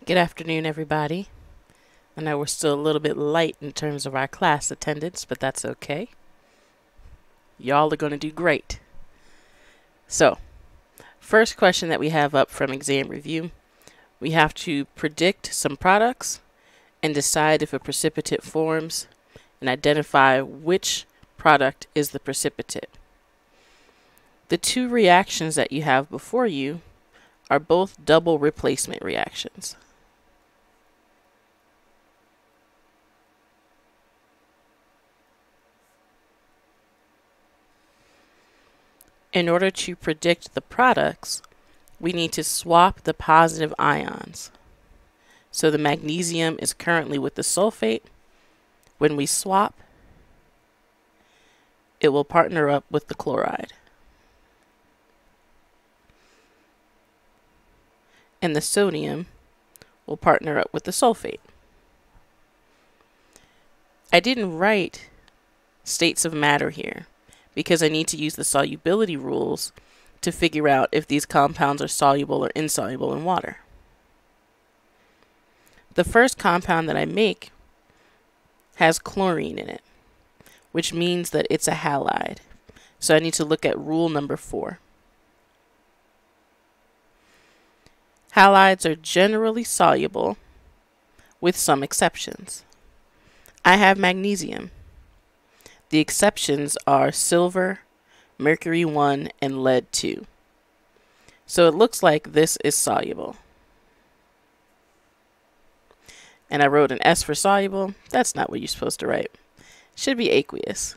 Good afternoon, everybody. I know we're still a little bit light in terms of our class attendance, but that's okay. Y'all are going to do great. So, first question that we have up from exam review, we have to predict some products and decide if a precipitate forms and identify which product is the precipitate. The two reactions that you have before you are both double replacement reactions. In order to predict the products, we need to swap the positive ions. So the magnesium is currently with the sulfate. When we swap, it will partner up with the chloride. And the sodium will partner up with the sulfate. I didn't write states of matter here because I need to use the solubility rules to figure out if these compounds are soluble or insoluble in water. The first compound that I make has chlorine in it, which means that it's a halide. So I need to look at rule number 4. Halides are generally soluble, with some exceptions. I have magnesium. The exceptions are silver, mercury 1, and lead 2. So it looks like this is soluble. And I wrote an S for soluble. That's not what you're supposed to write. Should be aqueous.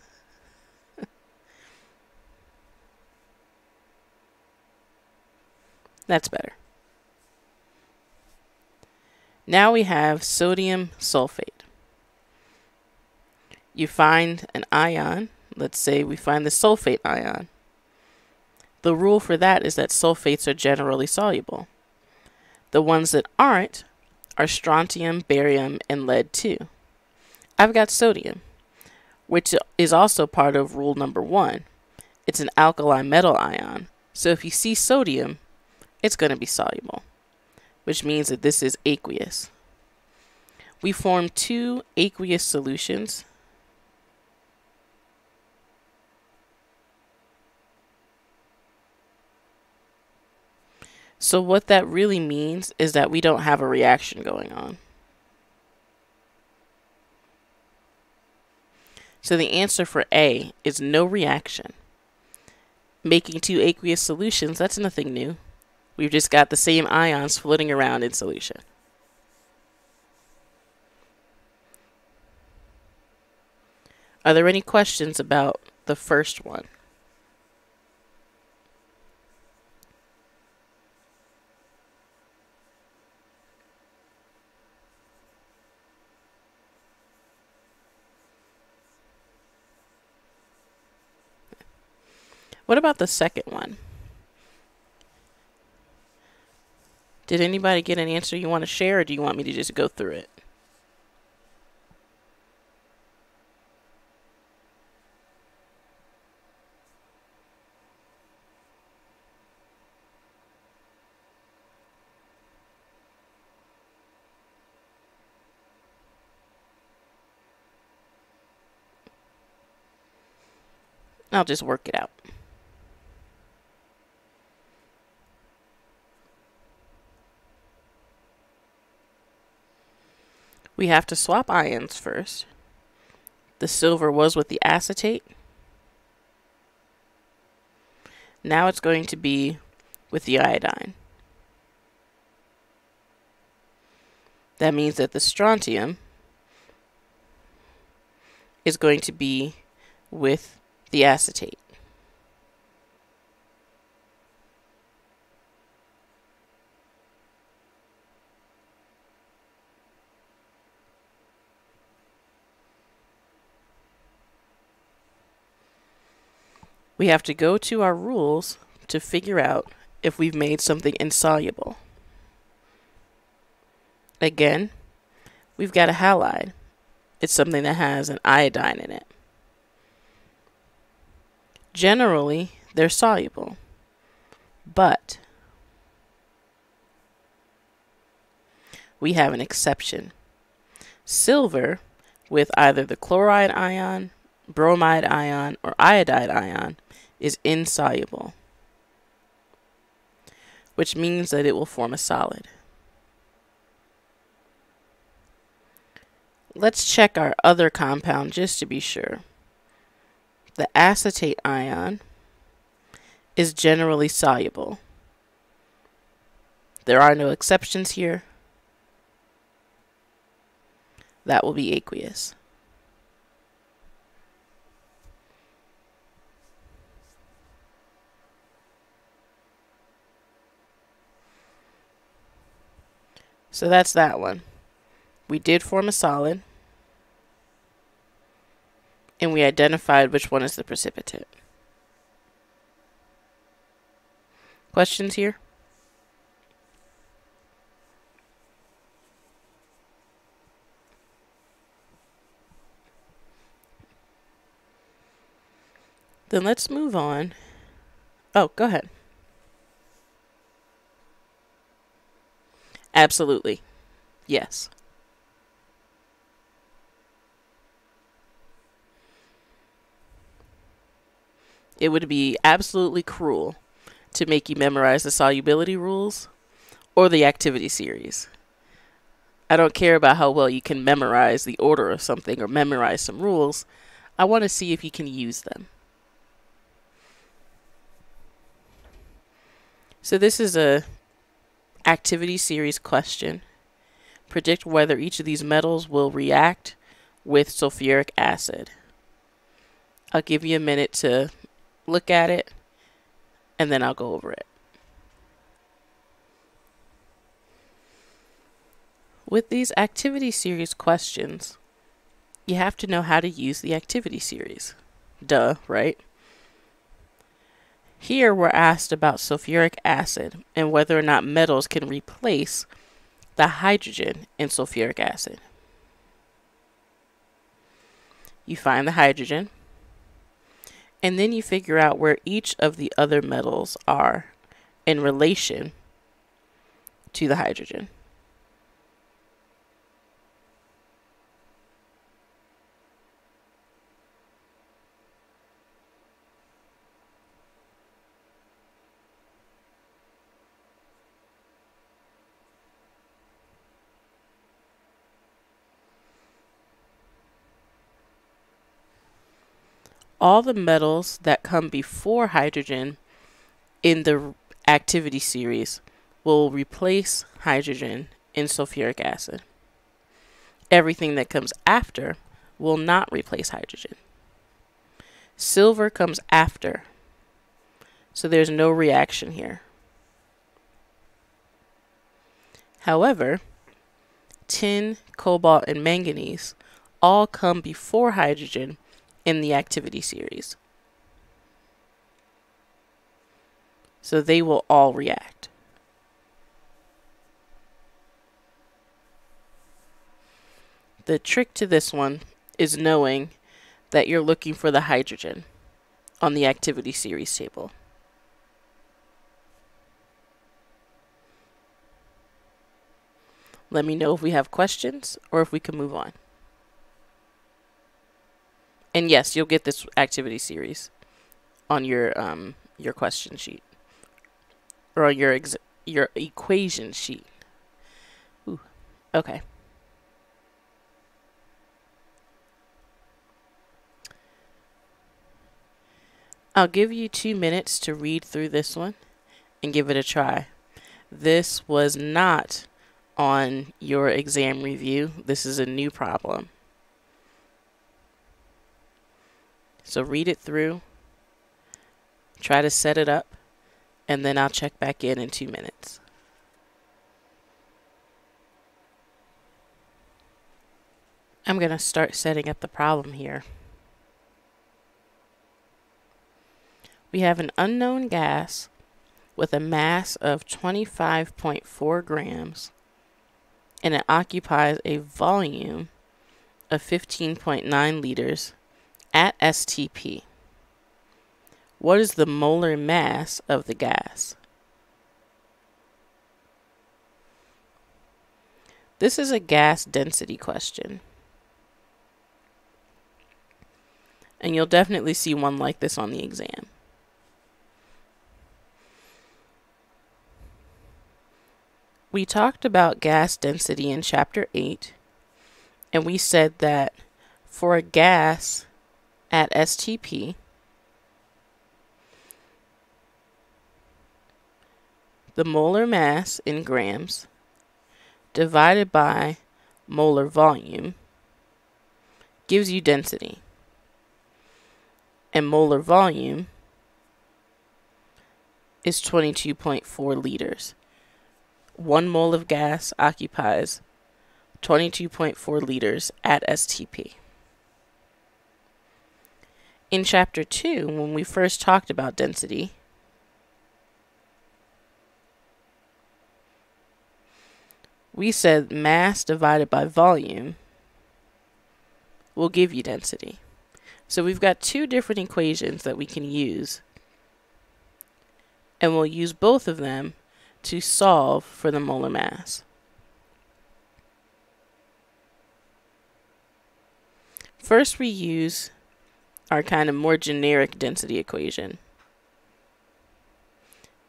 That's better. Now we have sodium sulfate. You find an ion. Let's say we find the sulfate ion. The rule for that is that sulfates are generally soluble. The ones that aren't are strontium, barium, and lead 2. I've got sodium, which is also part of rule number 1. It's an alkali metal ion. So if you see sodium, it's going to be soluble, which means that this is aqueous. We form 2 aqueous solutions. So what that really means is that we don't have a reaction going on. So the answer for A is no reaction. Making 2 aqueous solutions, that's nothing new. We've just got the same ions floating around in solution. Are there any questions about the first one? What about the second one? Did anybody get an answer you want to share, or do you want me to just go through it? I'll just work it out. We have to swap ions first. The silver was with the acetate. Now it's going to be with the iodine. That means that the strontium is going to be with the acetate. We have to go to our rules to figure out if we've made something insoluble. Again, we've got a halide. It's something that has an iodine in it. Generally, they're soluble, but we have an exception. Silver, with either the chloride ion, bromide ion, or iodide ion, is insoluble, which means that it will form a solid. Let's check our other compound just to be sure. The acetate ion is generally soluble. There are no exceptions here. That will be aqueous. So that's that one. We did form a solid, and we identified which one is the precipitate. Questions here? Then let's move on. Oh, go ahead. Absolutely. Yes. It would be absolutely cruel to make you memorize the solubility rules or the activity series. I don't care about how well you can memorize the order of something or memorize some rules. I want to see if you can use them. So this is a activity series question. Predict whether each of these metals will react with sulfuric acid. I'll give you a minute to look at it, and then I'll go over it. With these activity series questions, you have to know how to use the activity series. Duh, right? Here we're asked about sulfuric acid and whether or not metals can replace the hydrogen in sulfuric acid. You find the hydrogen, and then you figure out where each of the other metals are in relation to the hydrogen. All the metals that come before hydrogen in the activity series will replace hydrogen in sulfuric acid. Everything that comes after will not replace hydrogen. Silver comes after, so there's no reaction here. However, tin, cobalt, and manganese all come before hydrogen in the activity series. So they will all react. The trick to this one is knowing that you're looking for the hydrogen on the activity series table. Let me know if we have questions or if we can move on. And yes, you'll get this activity series on your question sheet, or on your equation sheet. Ooh, okay. I'll give you 2 minutes to read through this one and give it a try. This was not on your exam review. This is a new problem. So read it through, try to set it up, and then I'll check back in 2 minutes. I'm going to start setting up the problem here. We have an unknown gas with a mass of 25.4 grams, and it occupies a volume of 15.9 liters at STP. What is the molar mass of the gas? This is a gas density question. And you'll definitely see one like this on the exam. We talked about gas density in Chapter 8, and we said that for a gas at STP, the molar mass in grams divided by molar volume gives you density. And molar volume is 22.4 liters. 1 mole of gas occupies 22.4 liters at STP. In Chapter 2, when we first talked about density, we said mass divided by volume will give you density. So we've got two different equations that we can use, and we'll use both of them to solve for the molar mass. First, we use our kind of more generic density equation,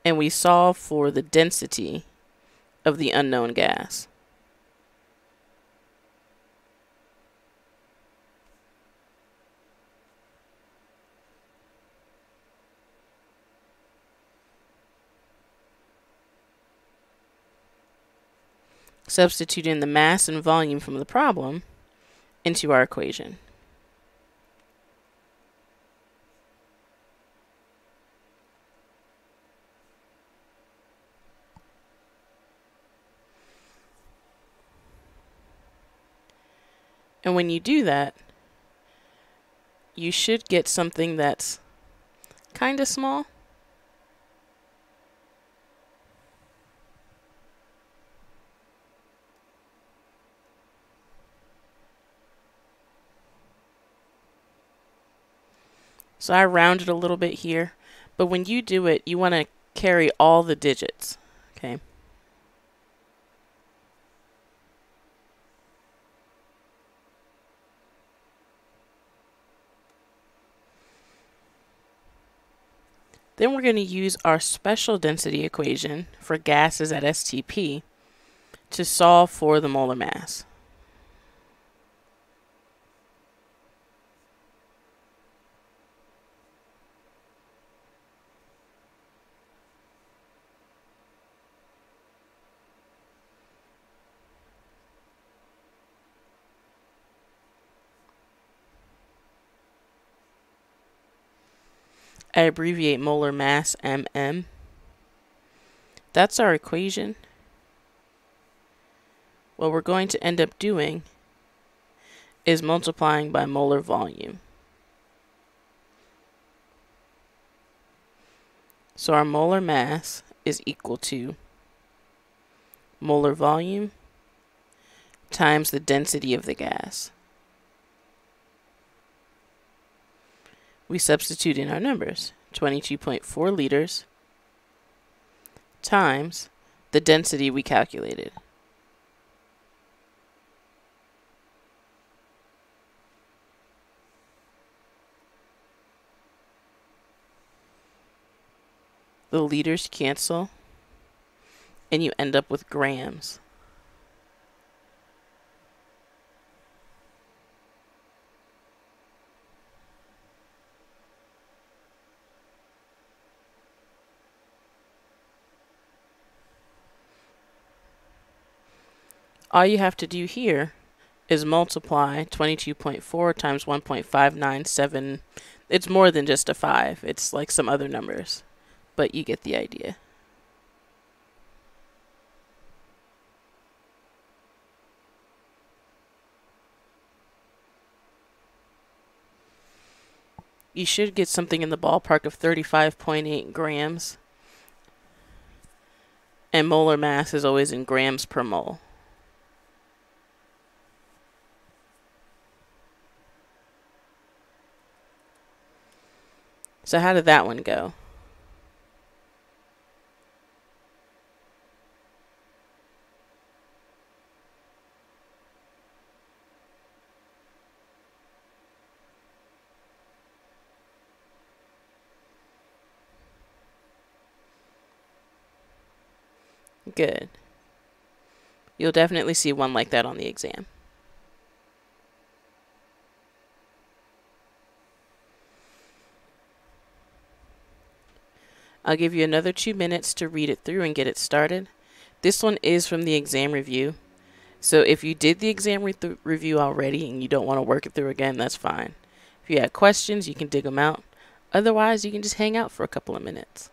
and we solve for the density of the unknown gas. Substituting the mass and volume from the problem into our equation. And when you do that, you should get something that's kind of small. So I rounded a little bit here, but when you do it, you want to carry all the digits, okay? Then we're going to use our special density equation for gases at STP to solve for the molar mass. I abbreviate molar mass MM. That's our equation. What we're going to end up doing is multiplying by molar volume. So our molar mass is equal to molar volume times the density of the gas. We substitute in our numbers, 22.4 liters times the density we calculated. The liters cancel, and you end up with grams. All you have to do here is multiply 22.4 times 1.597. It's more than just a 5. It's like some other numbers, but you get the idea. You should get something in the ballpark of 35.8 grams. And molar mass is always in grams per mole. So how did that one go? Good. You'll definitely see one like that on the exam. I'll give you another 2 minutes to read it through and get it started. This one is from the exam review. So if you did the exam review already and you don't want to work it through again, that's fine. If you had questions, you can dig them out. Otherwise, you can just hang out for a couple of minutes.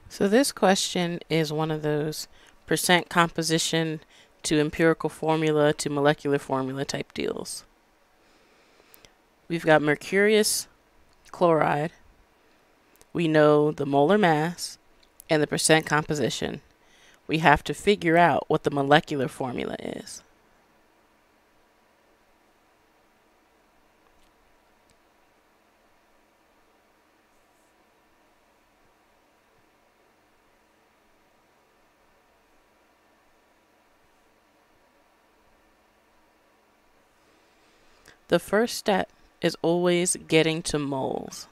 So this question is one of those percent composition to empirical formula to molecular formula type deals. We've got mercurious chloride. We know the molar mass and the percent composition. We have to figure out what the molecular formula is. The first step is always getting to moles.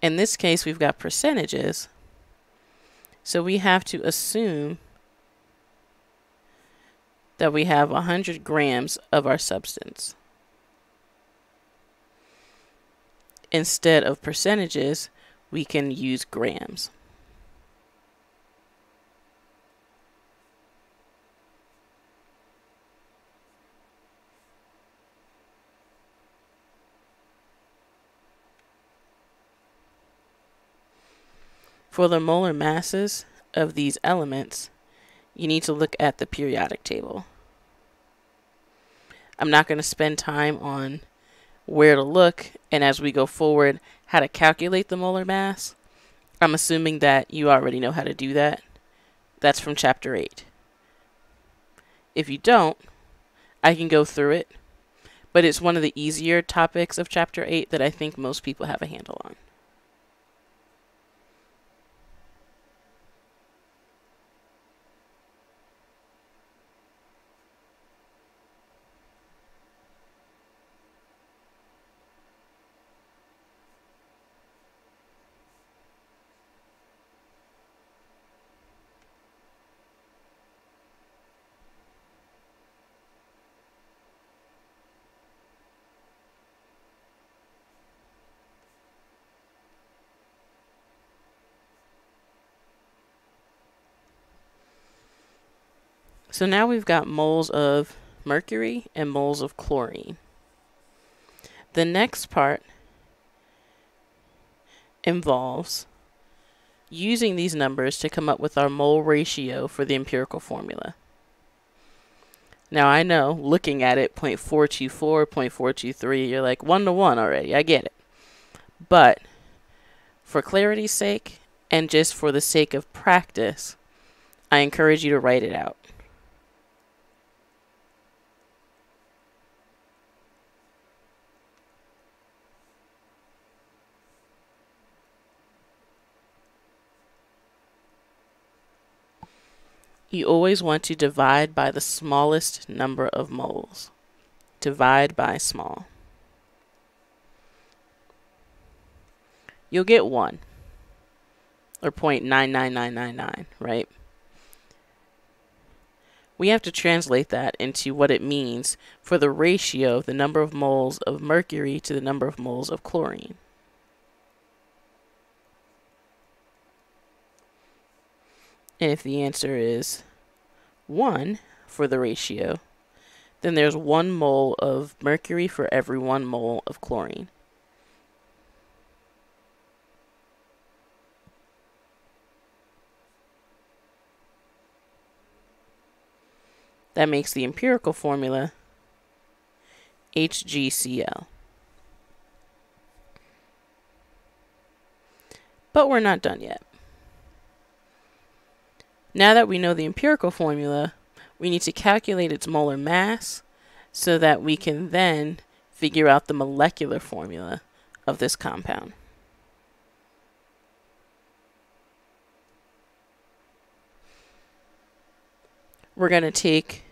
In this case, we've got percentages, so we have to assume that we have 100 grams of our substance. Instead of percentages, we can use grams. For the molar masses of these elements, you need to look at the periodic table. I'm not going to spend time on where to look and as we go forward how to calculate the molar mass. I'm assuming that you already know how to do that. That's from chapter 8. If you don't, I can go through it, but it's one of the easier topics of chapter 8 that I think most people have a handle on. So now we've got moles of mercury and moles of chlorine. The next part involves using these numbers to come up with our mole ratio for the empirical formula. Now I know, looking at it, 0.424, 0.423, you're like 1 to 1 already, I get it. But for clarity's sake, and just for the sake of practice, I encourage you to write it out. You always want to divide by the smallest number of moles. Divide by small. You'll get 1, or 0.99999, right? We have to translate that into what it means for the ratio of the number of moles of mercury to the number of moles of chlorine. And if the answer is 1 for the ratio, then there's 1 mole of mercury for every 1 mole of chlorine. That makes the empirical formula HgCl. But we're not done yet. Now that we know the empirical formula, we need to calculate its molar mass so that we can then figure out the molecular formula of this compound. We're going to take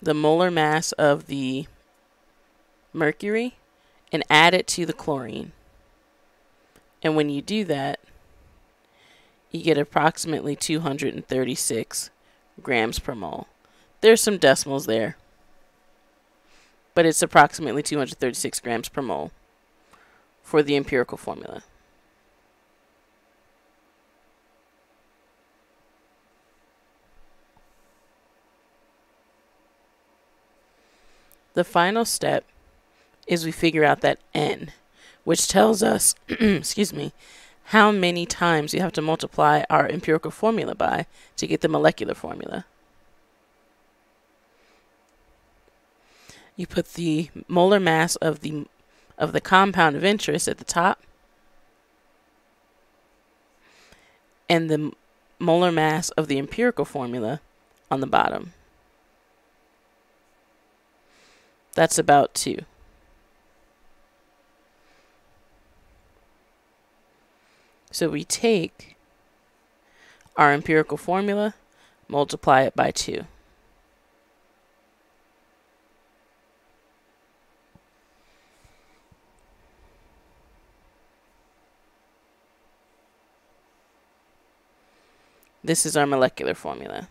the molar mass of the mercury and add it to the chlorine. And when you do that, you get approximately 236 grams per mole. There's some decimals there, but it's approximately 236 grams per mole for the empirical formula. The final step is we figure out that N, which tells us, excuse me, how many times you have to multiply our empirical formula by to get the molecular formula. You put the molar mass of the compound of interest at the top and the molar mass of the empirical formula on the bottom. That's about 2. So we take our empirical formula, multiply it by 2. This is our molecular formula.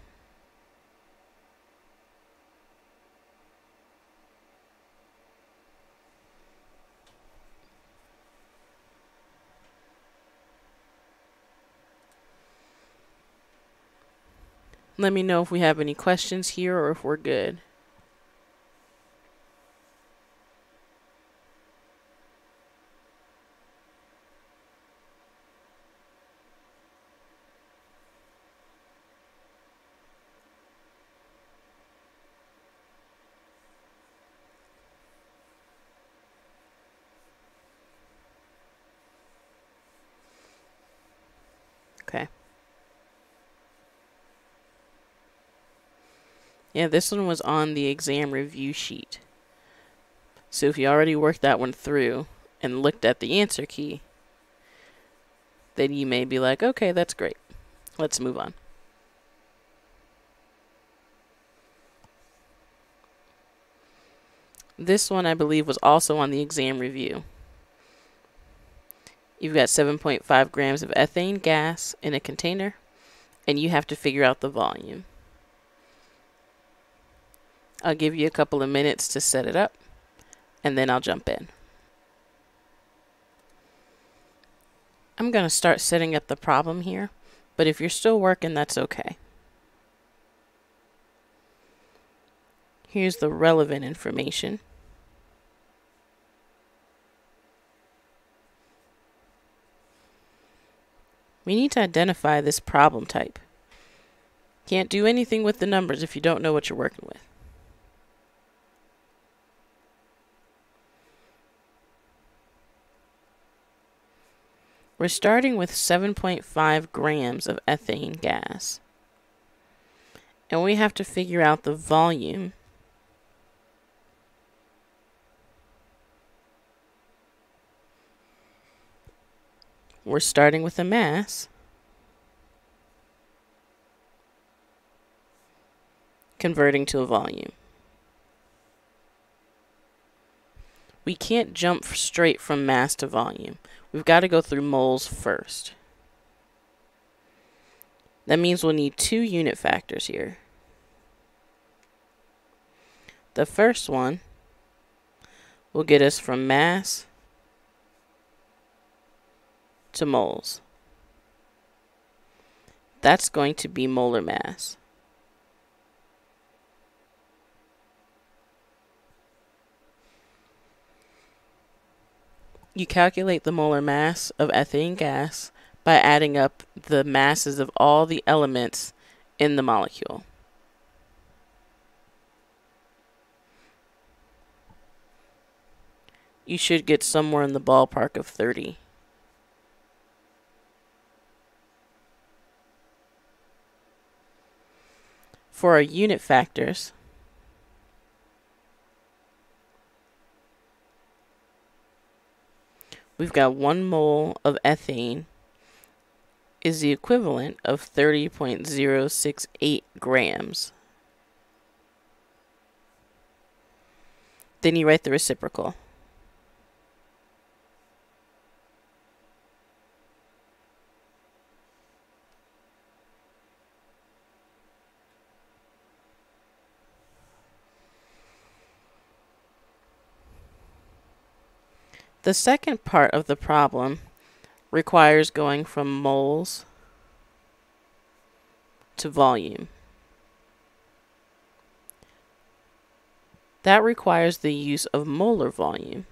Let me know if we have any questions here or if we're good. Okay. Yeah, this one was on the exam review sheet. So if you already worked that one through and looked at the answer key, then you may be like, okay, that's great. Let's move on. This one, I believe, was also on the exam review. You've got 7.5 grams of ethane gas in a container, and you have to figure out the volume. I'll give you a couple of minutes to set it up, and then I'll jump in. I'm going to start setting up the problem here, but if you're still working, that's okay. Here's the relevant information. We need to identify this problem type. Can't do anything with the numbers if you don't know what you're working with. We're starting with 7.5 grams of ethane gas. And we have to figure out the volume we're starting with a mass, converting to a volume. We can't jump straight from mass to volume. We've got to go through moles first. That means we'll need 2 unit factors here. The first one will get us from mass to moles. That's going to be molar mass. You calculate the molar mass of ethane gas by adding up the masses of all the elements in the molecule. You should get somewhere in the ballpark of 30. For our unit factors, we've got 1 mole of ethane is the equivalent of 30.068 grams. Then you write the reciprocal. The second part of the problem requires going from moles to volume. That requires the use of molar volume.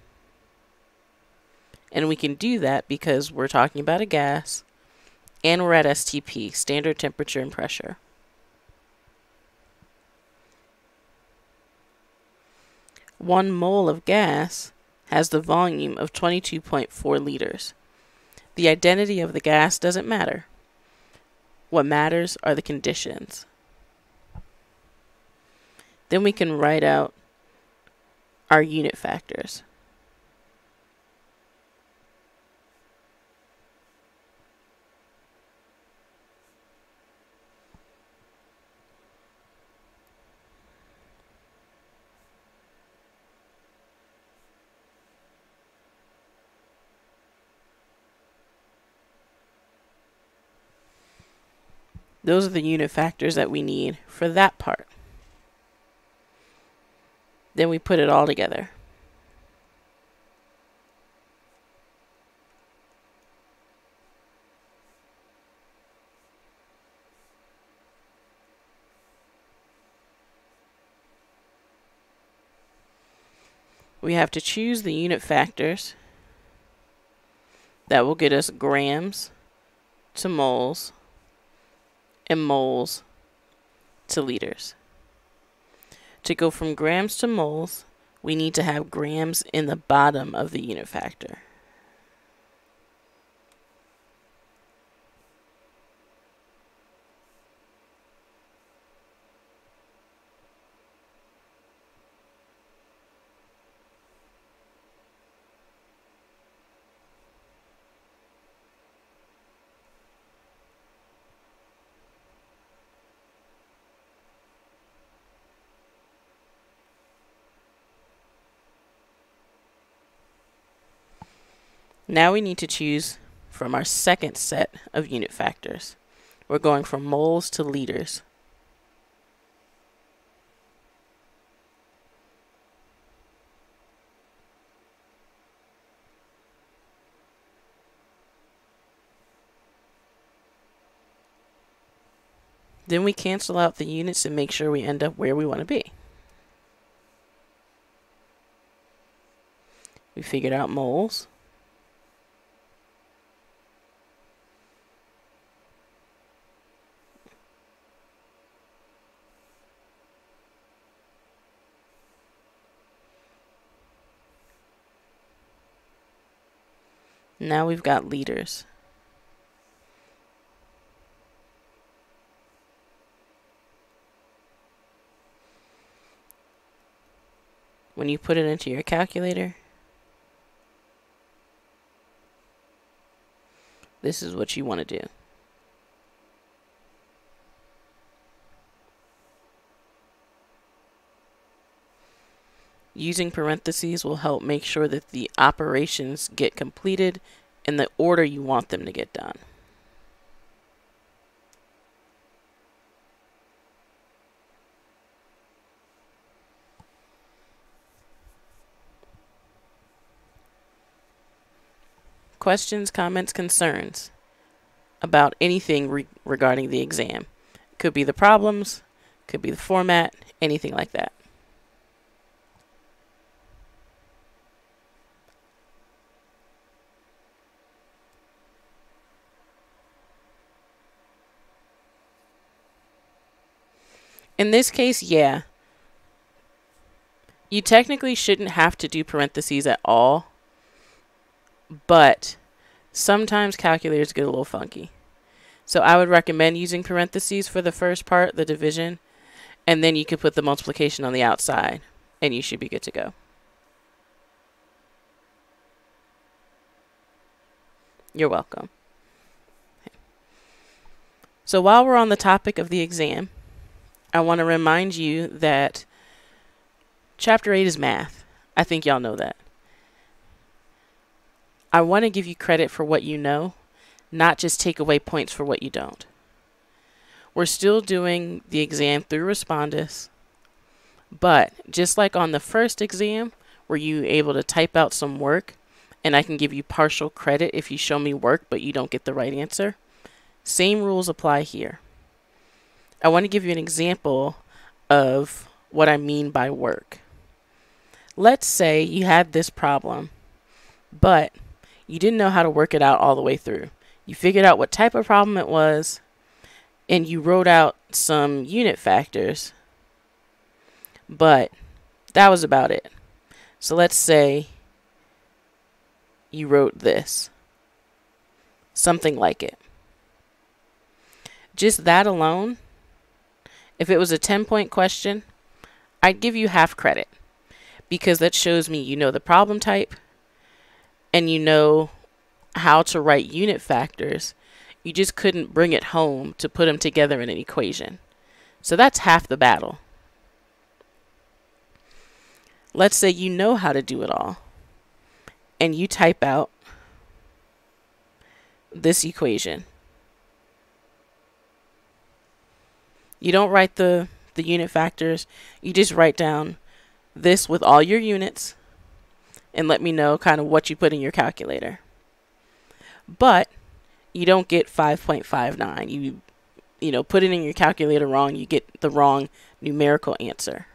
And we can do that because we're talking about a gas and we're at STP, standard temperature and pressure. One mole of gas has the volume of 22.4 liters. The identity of the gas doesn't matter. What matters are the conditions. Then we can write out our unit factors. Those are the unit factors that we need for that part. Then we put it all together. We have to choose the unit factors that will get us grams to moles and moles to liters. To go from grams to moles, we need to have grams in the bottom of the unit factor. Now we need to choose from our second set of unit factors. We're going from moles to liters. Then we cancel out the units and make sure we end up where we want to be. We figured out moles. Now we've got liters. When you put it into your calculator, this is what you want to do. Using parentheses will help make sure that the operations get completed in the order you want them to get done. Questions, comments, concerns about anything regarding the exam. Could be the problems, could be the format, anything like that. In this case, yeah. You technically shouldn't have to do parentheses at all, but sometimes calculators get a little funky. So I would recommend using parentheses for the first part, the division, and then you could put the multiplication on the outside, and you should be good to go. You're welcome. So while we're on the topic of the exam, I want to remind you that Chapter 8 is math. I think y'all know that. I want to give you credit for what you know, not just take away points for what you don't. We're still doing the exam through Respondus, but just like on the first exam, were you able to type out some work, and I can give you partial credit if you show me work but you don't get the right answer? Same rules apply here. I want to give you an example of what I mean by work. Let's say you had this problem, but you didn't know how to work it out all the way through. You figured out what type of problem it was, and you wrote out some unit factors, but that was about it. So let's say you wrote this, something like it. Just that alone, if it was a 10-point question, I'd give you half credit, because that shows me you know the problem type and you know how to write unit factors. You just couldn't bring it home to put them together in an equation. So that's half the battle. Let's say you know how to do it all, and you type out this equation. You don't write the unit factors. You just write down this with all your units and let me know kind of what you put in your calculator. But you don't get 5.59. You know, put it in your calculator wrong, you get the wrong numerical answer.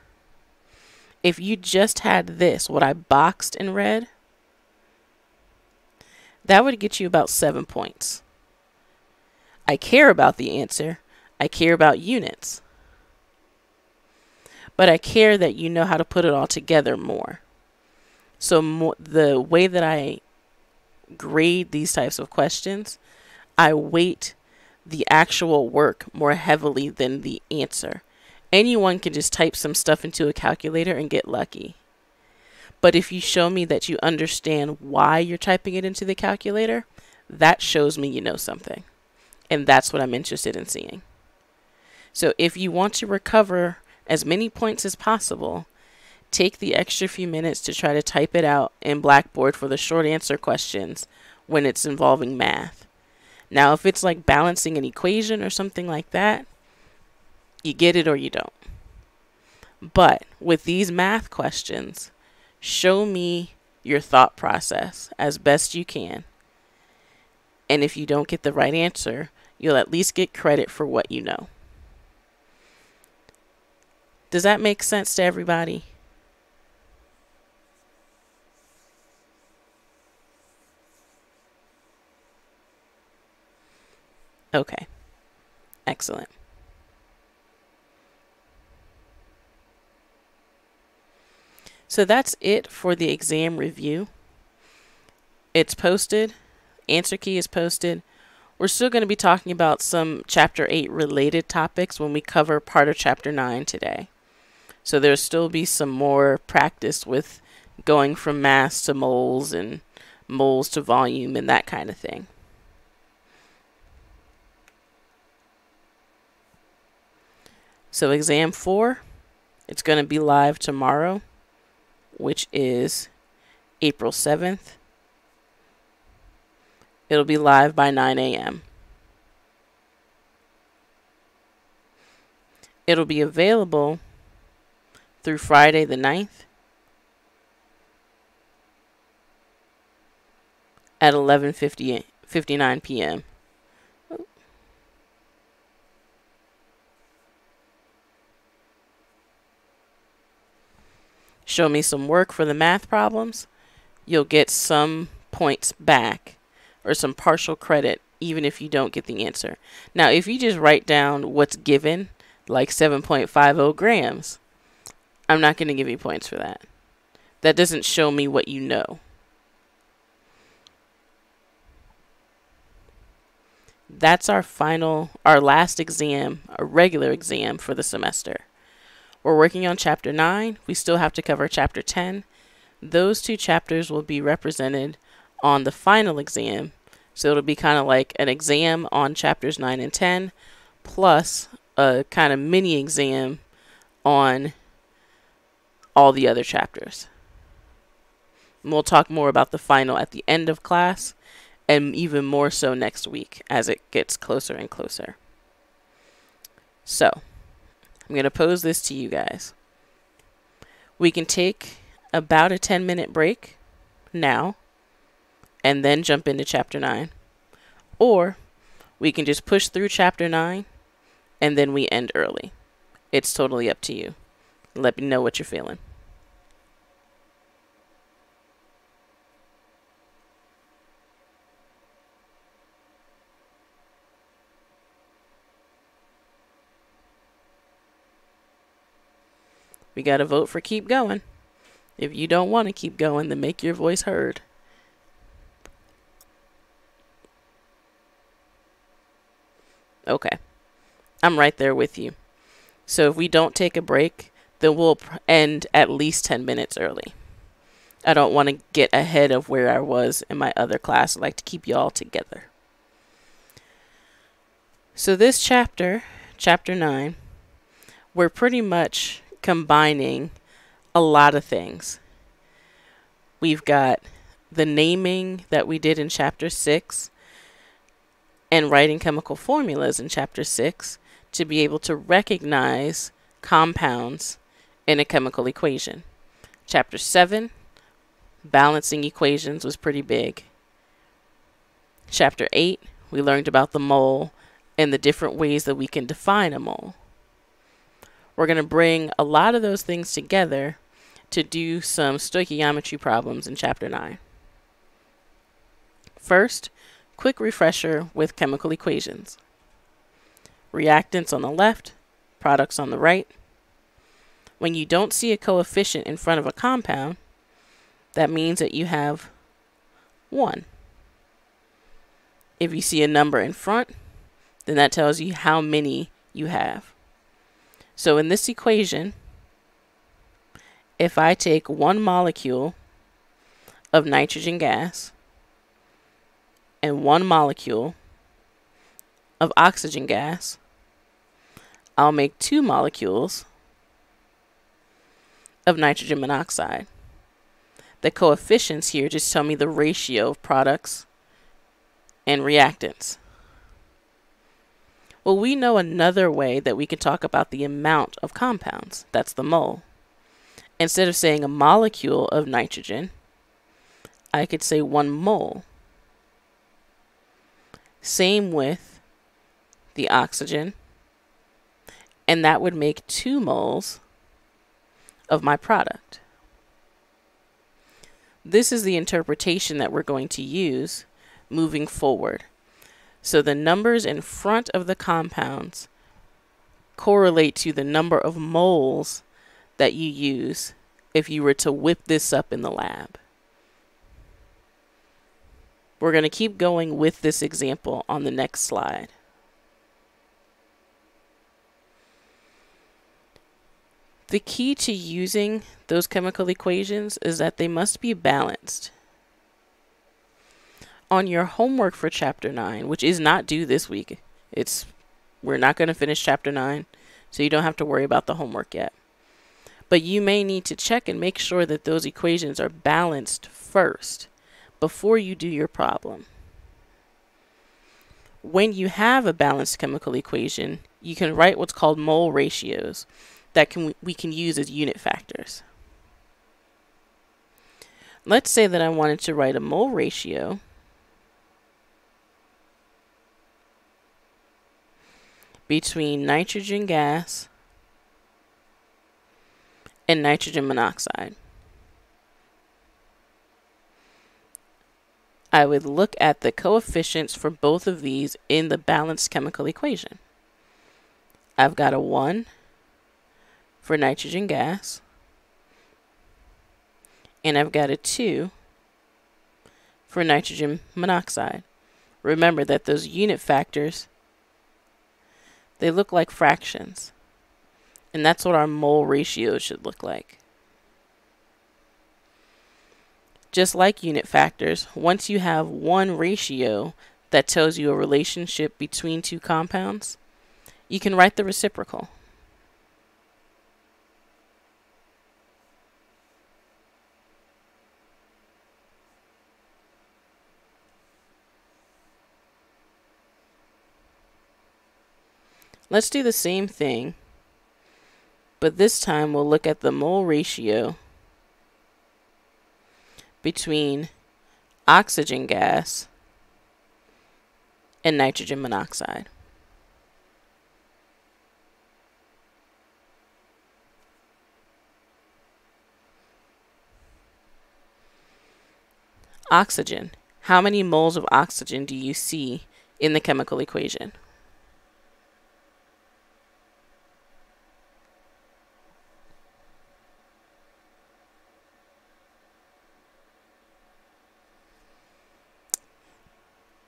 If you just had this, what I boxed in red, that would get you about 7 points. I care about the answer. I care about units. But I care that you know how to put it all together more. So the way that I grade these types of questions, I weight the actual work more heavily than the answer. Anyone can just type some stuff into a calculator and get lucky. But if you show me that you understand why you're typing it into the calculator, that shows me you know something. And that's what I'm interested in seeing. So if you want to recover as many points as possible, take the extra few minutes to try to type it out in Blackboard for the short answer questions when it's involving math. Now, if it's like balancing an equation or something like that, you get it or you don't. But with these math questions, show me your thought process as best you can. And if you don't get the right answer, you'll at least get credit for what you know. Does that make sense to everybody? Okay, excellent. So that's it for the exam review. It's posted. Answer key is posted. We're still going to be talking about some Chapter 8 related topics when we cover part of Chapter 9 today. So there'll still be some more practice with going from mass to moles and moles to volume and that kind of thing. So exam 4, it's going to be live tomorrow, which is April 7th. It'll be live by 9 a.m. It'll be available through Friday the 9th at 11:59 p.m. Show me some work for the math problems. You'll get some points back or some partial credit even if you don't get the answer. Now, if you just write down what's given, like 7.50 grams, I'm not going to give you points for that. That doesn't show me what you know. That's our last exam, a regular exam for the semester. We're working on Chapter 9. We still have to cover Chapter 10. Those two chapters will be represented on the final exam. So it'll be kind of like an exam on Chapters 9 and 10, plus a kind of mini exam on all the other chapters. And we'll talk more about the final at the end of class, and even more so next week as it gets closer and closer. So, I'm going to pose this to you guys. We can take about a 10-minute break now and then jump into chapter 9. Or we can just push through chapter 9 and then we end early. It's totally up to you. Let me know what you're feeling. We got to vote for keep going. If you don't want to keep going, then make your voice heard. Okay. I'm right there with you. So if we don't take a break, then we'll end at least 10 minutes early. I don't want to get ahead of where I was in my other class. I like to keep you all together. So this chapter, chapter 9, we're pretty much combining a lot of things. We've got the naming that we did in chapter 6 and writing chemical formulas in chapter 6 to be able to recognize compounds in a chemical equation. Chapter 7, balancing equations, was pretty big. Chapter 8, we learned about the mole and the different ways that we can define a mole. We're going to bring a lot of those things together to do some stoichiometry problems in chapter 9. First, quick refresher with chemical equations. Reactants on the left, products on the right. When you don't see a coefficient in front of a compound, that means that you have 1. If you see a number in front, then that tells you how many you have. So in this equation, if I take 1 molecule of nitrogen gas and 1 molecule of oxygen gas, I'll make 2 molecules of nitrogen monoxide. The coefficients here just tell me the ratio of products and reactants. Well, we know another way that we can talk about the amount of compounds. That's the mole. Instead of saying a molecule of nitrogen, I could say 1 mole. Same with the oxygen, and that would make 2 moles of my product. This is the interpretation that we're going to use moving forward. So the numbers in front of the compounds correlate to the number of moles that you use if you were to whip this up in the lab. We're going to keep going with this example on the next slide. The key to using those chemical equations is that they must be balanced. On your homework for chapter 9, which is not due this week, we're not going to finish chapter 9, so you don't have to worry about the homework yet. But you may need to check and make sure that those equations are balanced first before you do your problem. When you have a balanced chemical equation, you can write what's called mole ratios that we can use as unit factors. Let's say that I wanted to write a mole ratio between nitrogen gas and nitrogen monoxide. I would look at the coefficients for both of these in the balanced chemical equation. I've got a 1 for nitrogen gas, and I've got a 2 for nitrogen monoxide. Remember that those unit factors, they look like fractions, and that's what our mole ratio should look like. Just like unit factors, once you have one ratio that tells you a relationship between two compounds, you can write the reciprocal. Let's do the same thing, but this time we'll look at the mole ratio between oxygen gas and nitrogen monoxide. Oxygen. How many moles of oxygen do you see in the chemical equation?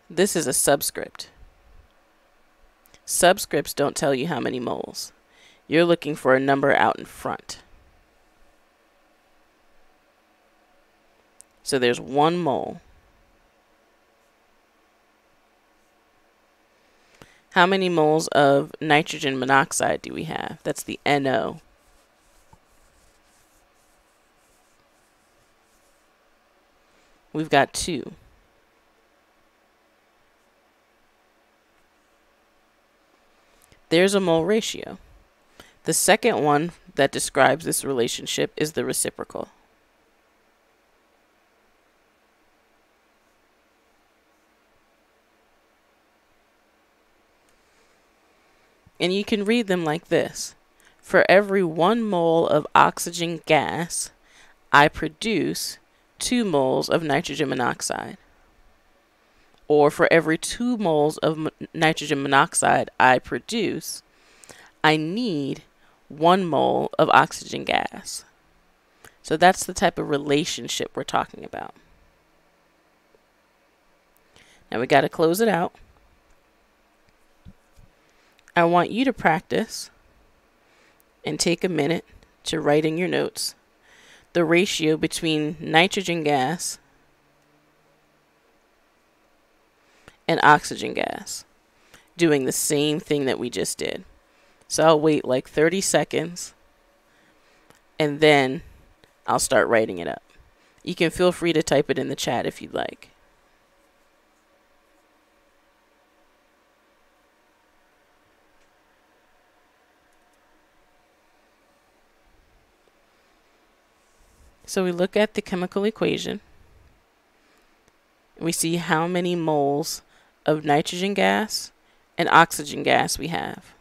This is a subscript. Subscripts don't tell you how many moles. You're looking for a number out in front. So there's 1 mole. How many moles of nitrogen monoxide do we have? That's the NO. We've got 2. There's a mole ratio. The second one that describes this relationship is the reciprocal. And you can read them like this. For every 1 mole of oxygen gas, I produce 2 moles of nitrogen monoxide. Or for every 2 moles of nitrogen monoxide I produce, I need 1 mole of oxygen gas. So that's the type of relationship we're talking about. Now we got to close it out. I want you to practice and take a minute to write in your notes the ratio between nitrogen gas and oxygen gas, doing the same thing that we just did. So I'll wait like 30 seconds and then I'll start writing it up. You can feel free to type it in the chat if you'd like. So we look at the chemical equation. We see how many moles of nitrogen gas and oxygen gas we have.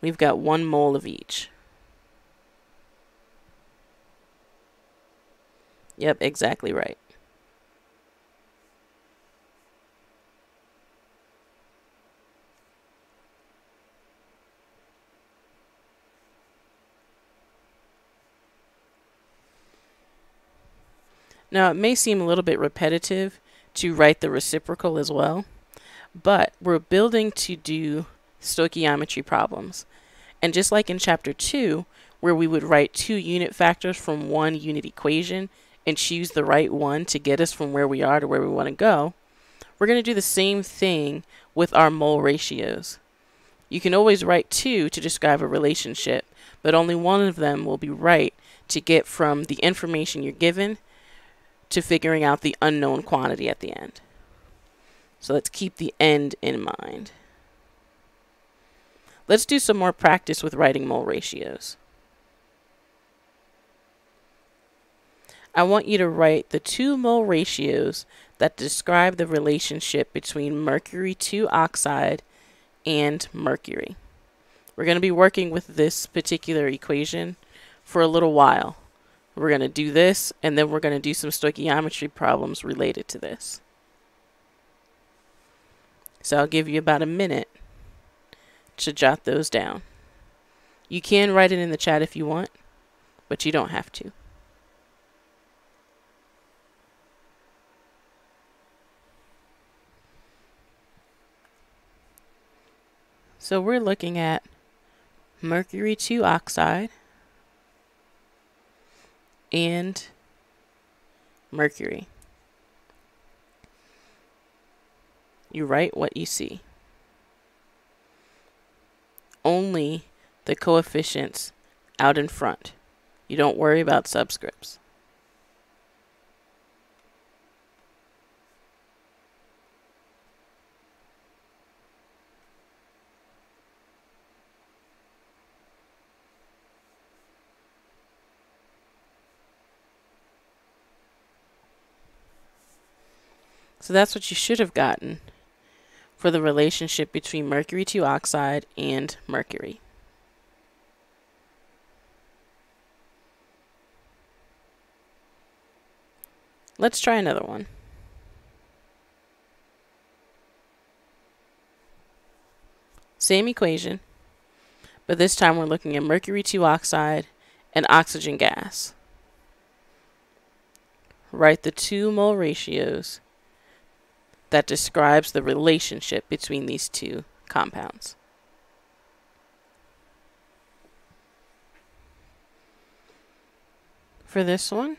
We've got 1 mole of each. Yep, exactly right. Now, it may seem a little bit repetitive to write the reciprocal as well, but we're building to do stoichiometry problems. And just like in chapter 2, where we would write 2 unit factors from 1 unit equation and choose the right one to get us from where we are to where we want to go, we're going to do the same thing with our mole ratios. You can always write 2 to describe a relationship, but only one of them will be right to get from the information you're given to figuring out the unknown quantity at the end. So let's keep the end in mind. Let's do some more practice with writing mole ratios. I want you to write the 2 mole ratios that describe the relationship between mercury 2 oxide and mercury. We're going to be working with this particular equation for a little while. We're going to do this, and then we're going to do some stoichiometry problems related to this. So I'll give you about a minute to jot those down. You can write it in the chat if you want, but you don't have to. So we're looking at mercury 2 oxide and mercury. You write what you see. Only the coefficients out in front. You don't worry about subscripts. So that's what you should have gotten for the relationship between mercury 2 oxide and mercury. Let's try another one. Same equation, but this time we're looking at mercury 2 oxide and oxygen gas. Write the 2 mole ratios that describes the relationship between these two compounds. For this one,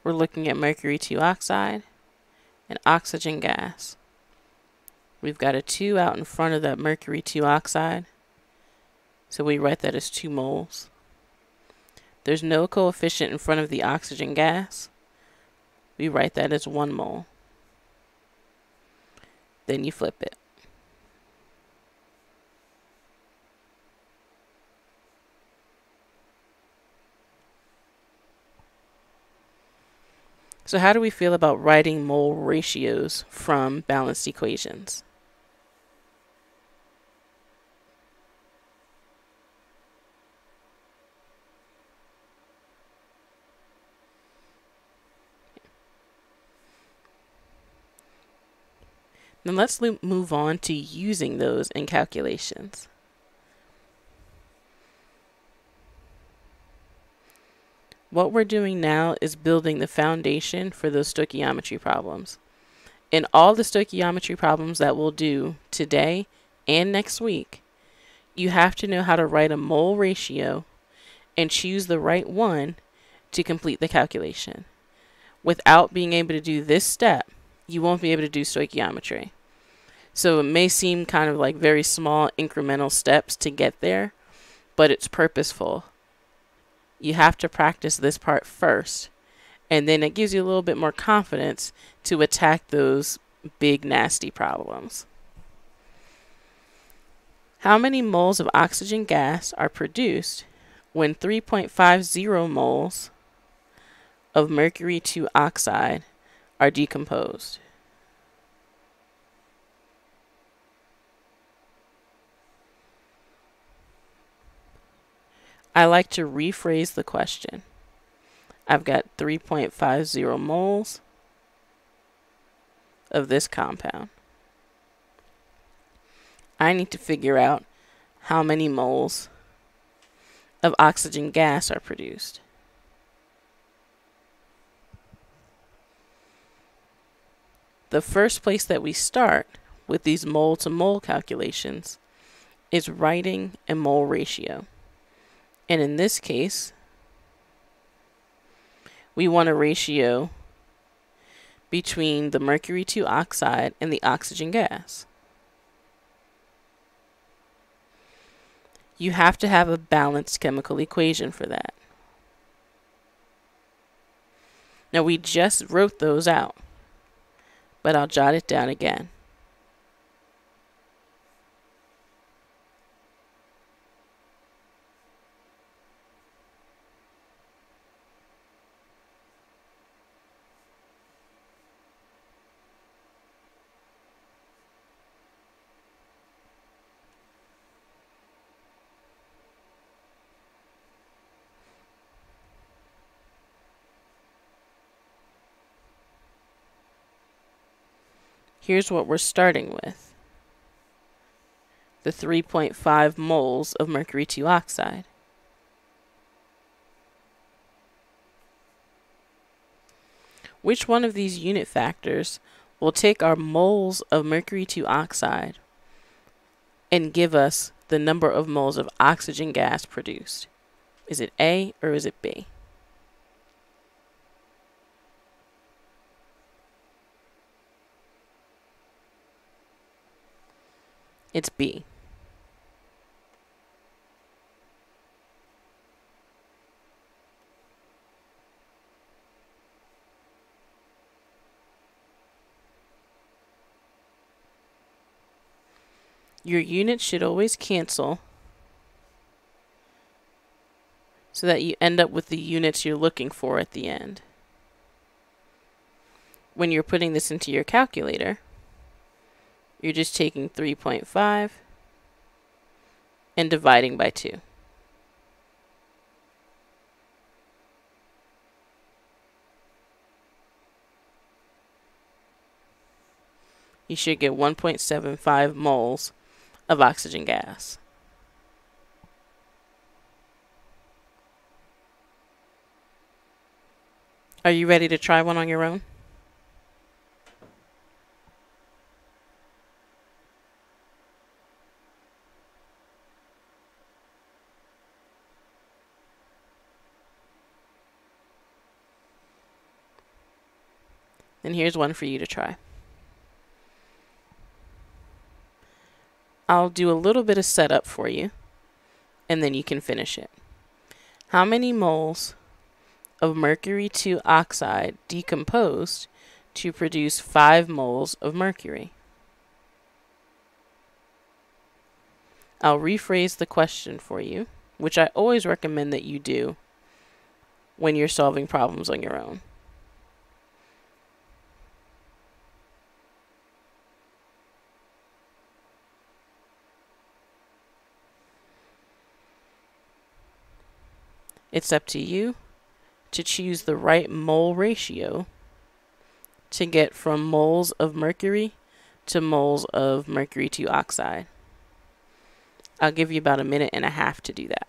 we're looking at mercury 2 oxide and oxygen gas. We've got a 2 out in front of that mercury 2 oxide, so we write that as 2 moles. There's no coefficient in front of the oxygen gas. We write that as 1 mole. Then you flip it. So how do we feel about writing mole ratios from balanced equations? Then let's move on to using those in calculations. What we're doing now is building the foundation for those stoichiometry problems. In all the stoichiometry problems that we'll do today and next week, you have to know how to write a mole ratio and choose the right one to complete the calculation. Without being able to do this step, you won't be able to do stoichiometry. So it may seem kind of like very small incremental steps to get there, but it's purposeful. You have to practice this part first, and then it gives you a little bit more confidence to attack those big nasty problems. How many moles of oxygen gas are produced when 3.50 moles of mercury 2 oxide are decomposed? I like to rephrase the question. I've got 3.50 moles of this compound. I need to figure out how many moles of oxygen gas are produced. The first place that we start with these mole to mole calculations is writing a mole ratio. And in this case, we want a ratio between the mercury 2 oxide and the oxygen gas. You have to have a balanced chemical equation for that. Now we just wrote those out, but I'll jot it down again. Here's what we're starting with. The 3.5 moles of mercury 2 oxide. Which one of these unit factors will take our moles of mercury 2 oxide and give us the number of moles of oxygen gas produced? Is it A or is it B? It's B. Your units should always cancel so that you end up with the units you're looking for at the end. when you're putting this into your calculator, you're just taking 3.5 and dividing by 2. You should get 1.75 moles of oxygen gas. Are you ready to try one on your own? Then here's one for you to try. I'll do a little bit of setup for you, and then you can finish it. How many moles of mercury 2 oxide decomposed to produce 5 moles of mercury? I'll rephrase the question for you, which I always recommend that you do when you're solving problems on your own. It's up to you to choose the right mole ratio to get from moles of mercury to moles of mercury 2 oxide. I'll give you about 1.5 minutes to do that.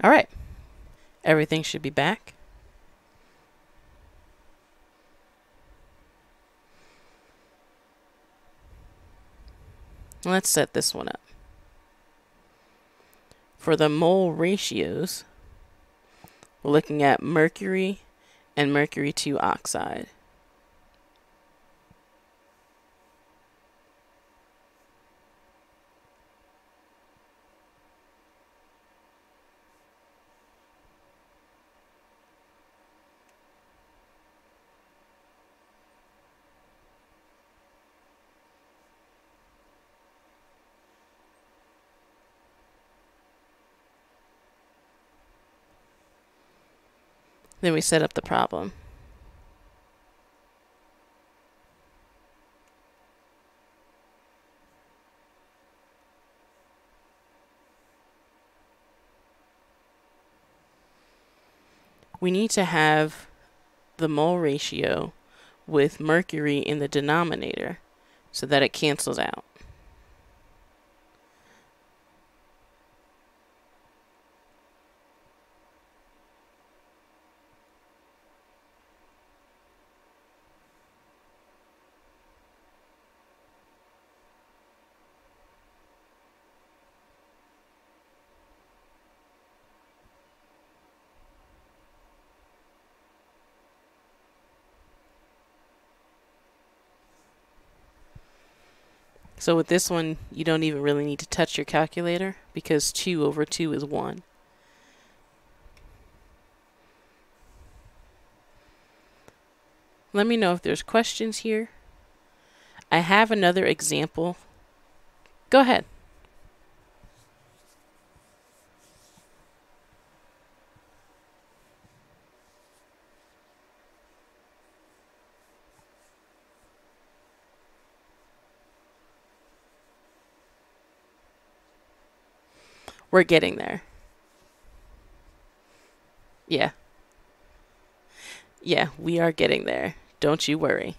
All right, everything should be back. Let's set this one up. For the mole ratios, we're looking at mercury and mercury 2 oxide. Then we set up the problem. We need to have the mole ratio with mercury in the denominator so that it cancels out. So with this one, you don't even really need to touch your calculator because 2 over 2 is 1. Let me know if there's questions here. I have another example. Go ahead. We're getting there. Yeah. Yeah, we are getting there. Don't you worry.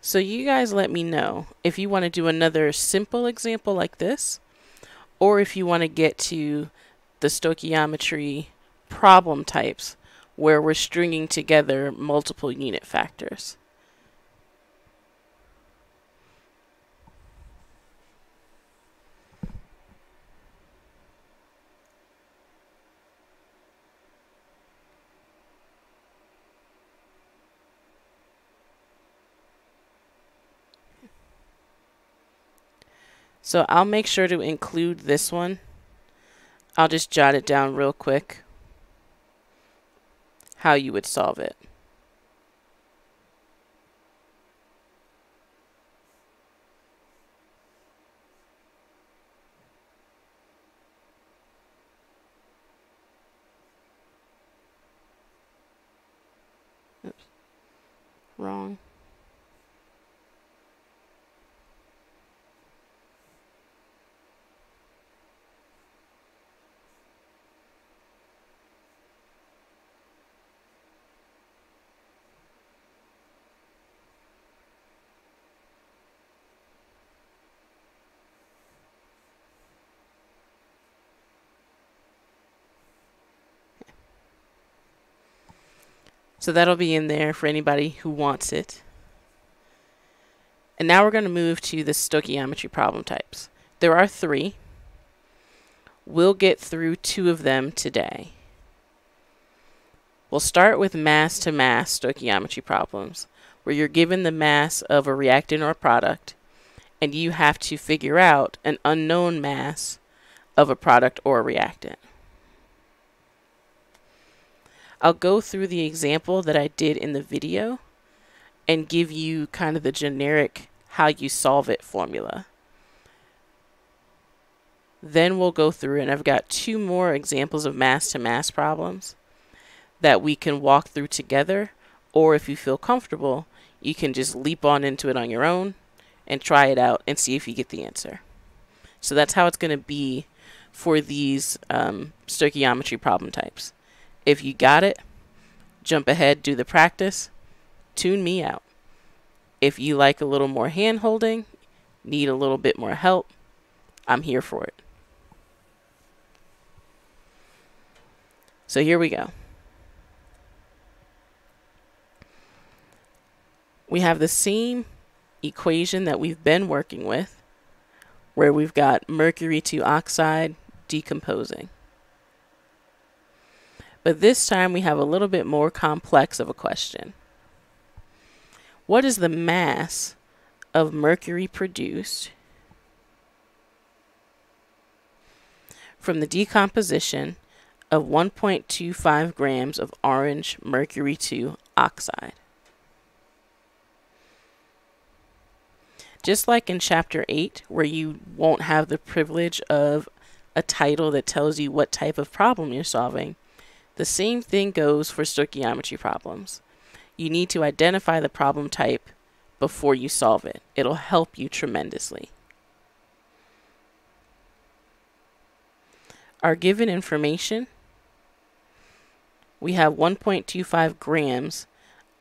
So you guys let me know if you want to do another simple example like this, or if you want to get to the stoichiometry problem types where we're stringing together multiple unit factors. So I'll make sure to include this one. I'll just jot it down real quick, how you would solve it. wrong. So that'll be in there for anybody who wants it. And now we're going to move to the stoichiometry problem types. There are 3. We'll get through 2 of them today. We'll start with mass-to-mass stoichiometry problems, where you're given the mass of a reactant or a product, and you have to figure out an unknown mass of a product or a reactant. I'll go through the example that I did in the video and give you kind of the generic how you solve it formula. Then we'll go through, and I've got 2 more examples of mass-to-mass problems that we can walk through together, or if you feel comfortable, you can just leap on into it on your own and try it out and see if you get the answer. So that's how it's going to be for these stoichiometry problem types. If you got it, jump ahead, do the practice, tune me out. If you like a little more hand holding, need a little bit more help, I'm here for it. So here we go. We have the same equation that we've been working with, where we've got mercury 2 oxide decomposing. But this time we have a little bit more complex of a question. What is the mass of mercury produced from the decomposition of 1.25 grams of orange mercury 2 oxide? Just like in chapter 8, where you won't have the privilege of a title that tells you what type of problem you're solving, the same thing goes for stoichiometry problems. You need to identify the problem type before you solve it. It'll help you tremendously. Our given information, we have 1.25 grams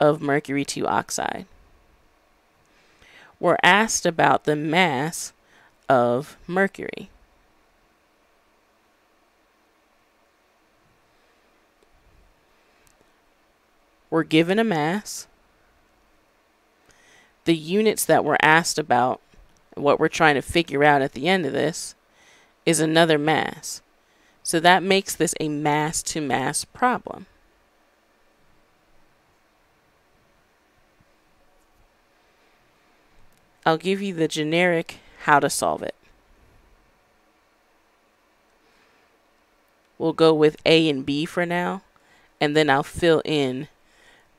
of mercury 2 oxide. We're asked about the mass of mercury. We're given a mass. The units that we're asked about, what we're trying to figure out at the end of this, is another mass. So that makes this a mass-to-mass problem. I'll give you the generic how to solve it. We'll go with A and B for now, and then I'll fill in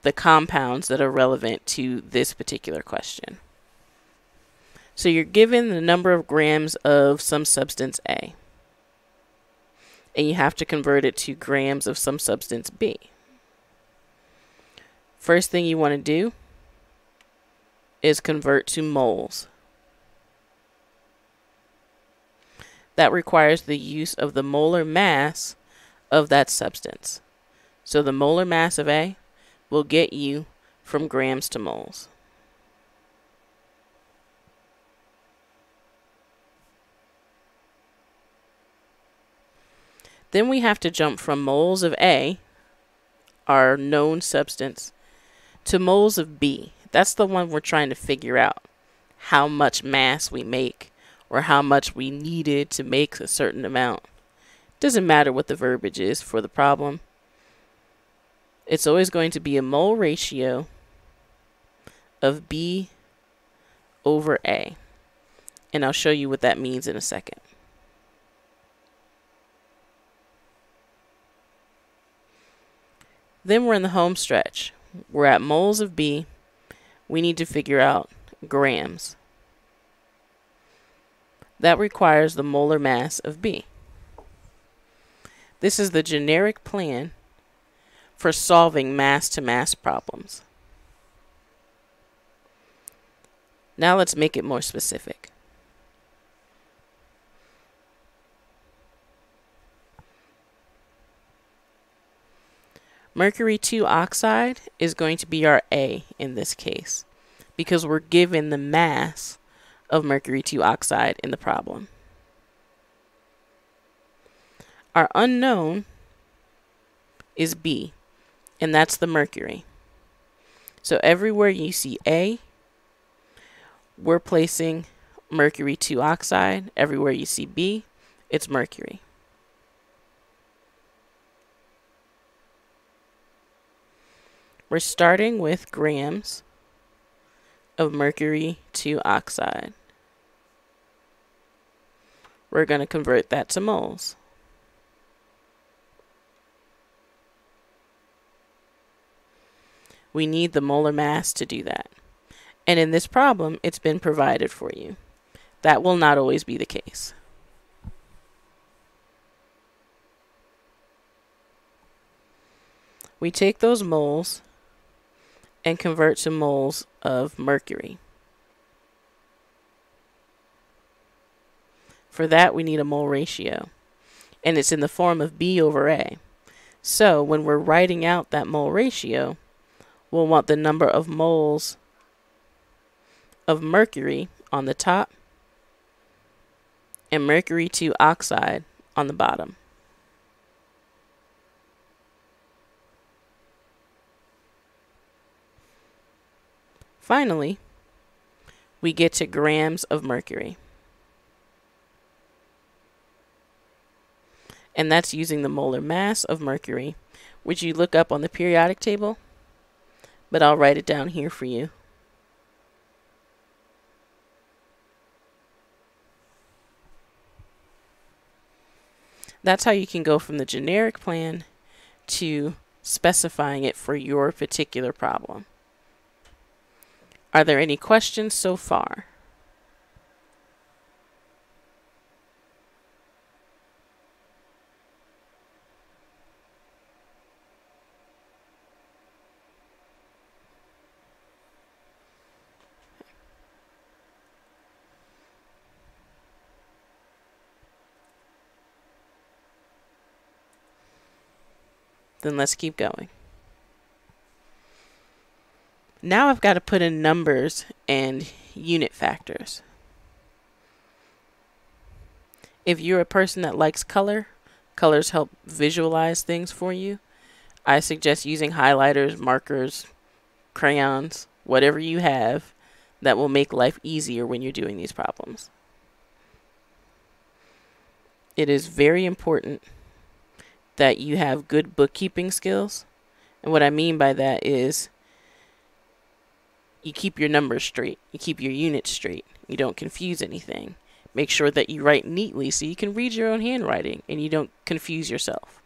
the compounds that are relevant to this particular question. So you're given the number of grams of some substance A, and you have to convert it to grams of some substance B. First thing you want to do is convert to moles. That requires the use of the molar mass of that substance. So the molar mass of A will get you from grams to moles. Then we have to jump from moles of A, our known substance, to moles of B. That's the one we're trying to figure out how much mass we make or how much we needed to make a certain amount. Doesn't matter what the verbiage is for the problem. It's always going to be a mole ratio of B over A. And I'll show you what that means in a second. Then we're in the home stretch. We're at moles of B. We need to figure out grams. That requires the molar mass of B. This is the generic plan for solving mass-to-mass problems. Now let's make it more specific. Mercury 2 oxide is going to be our A in this case, because we're given the mass of mercury 2 oxide in the problem. Our unknown is B, and that's the mercury. So everywhere you see A, we're placing mercury 2 oxide. Everywhere you see B, it's mercury. We're starting with grams of mercury 2 oxide. We're going to convert that to moles. We need the molar mass to do that. And in this problem, it's been provided for you. That will not always be the case. We take those moles and convert to moles of mercury. For that, we need a mole ratio, and it's in the form of B over A. So when we're writing out that mole ratio, we'll want the number of moles of mercury on the top and mercury 2 oxide on the bottom. Finally, we get to grams of mercury. And that's using the molar mass of mercury, which you look up on the periodic table, but I'll write it down here for you. That's how you can go from the generic plan to specifying it for your particular problem. Are there any questions so far? Then let's keep going. Now I've got to put in numbers and unit factors. If you're a person that likes color, colors help visualize things for you. I suggest using highlighters, markers, crayons, whatever you have that will make life easier when you're doing these problems. It is very important that you have good bookkeeping skills. And what I mean by that is you keep your numbers straight. You keep your units straight. You don't confuse anything. Make sure that you write neatly so you can read your own handwriting and you don't confuse yourself.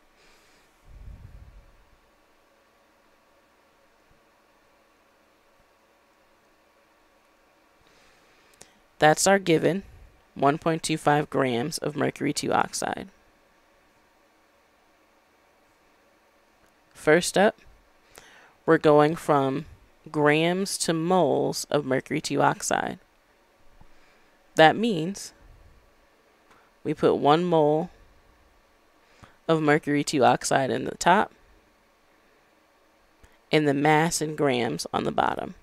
That's our given 1.25 grams of mercury 2 oxide. First up, we're going from grams to moles of mercury 2 oxide. That means we put 1 mole of mercury 2 oxide in the top and the mass in grams on the bottom.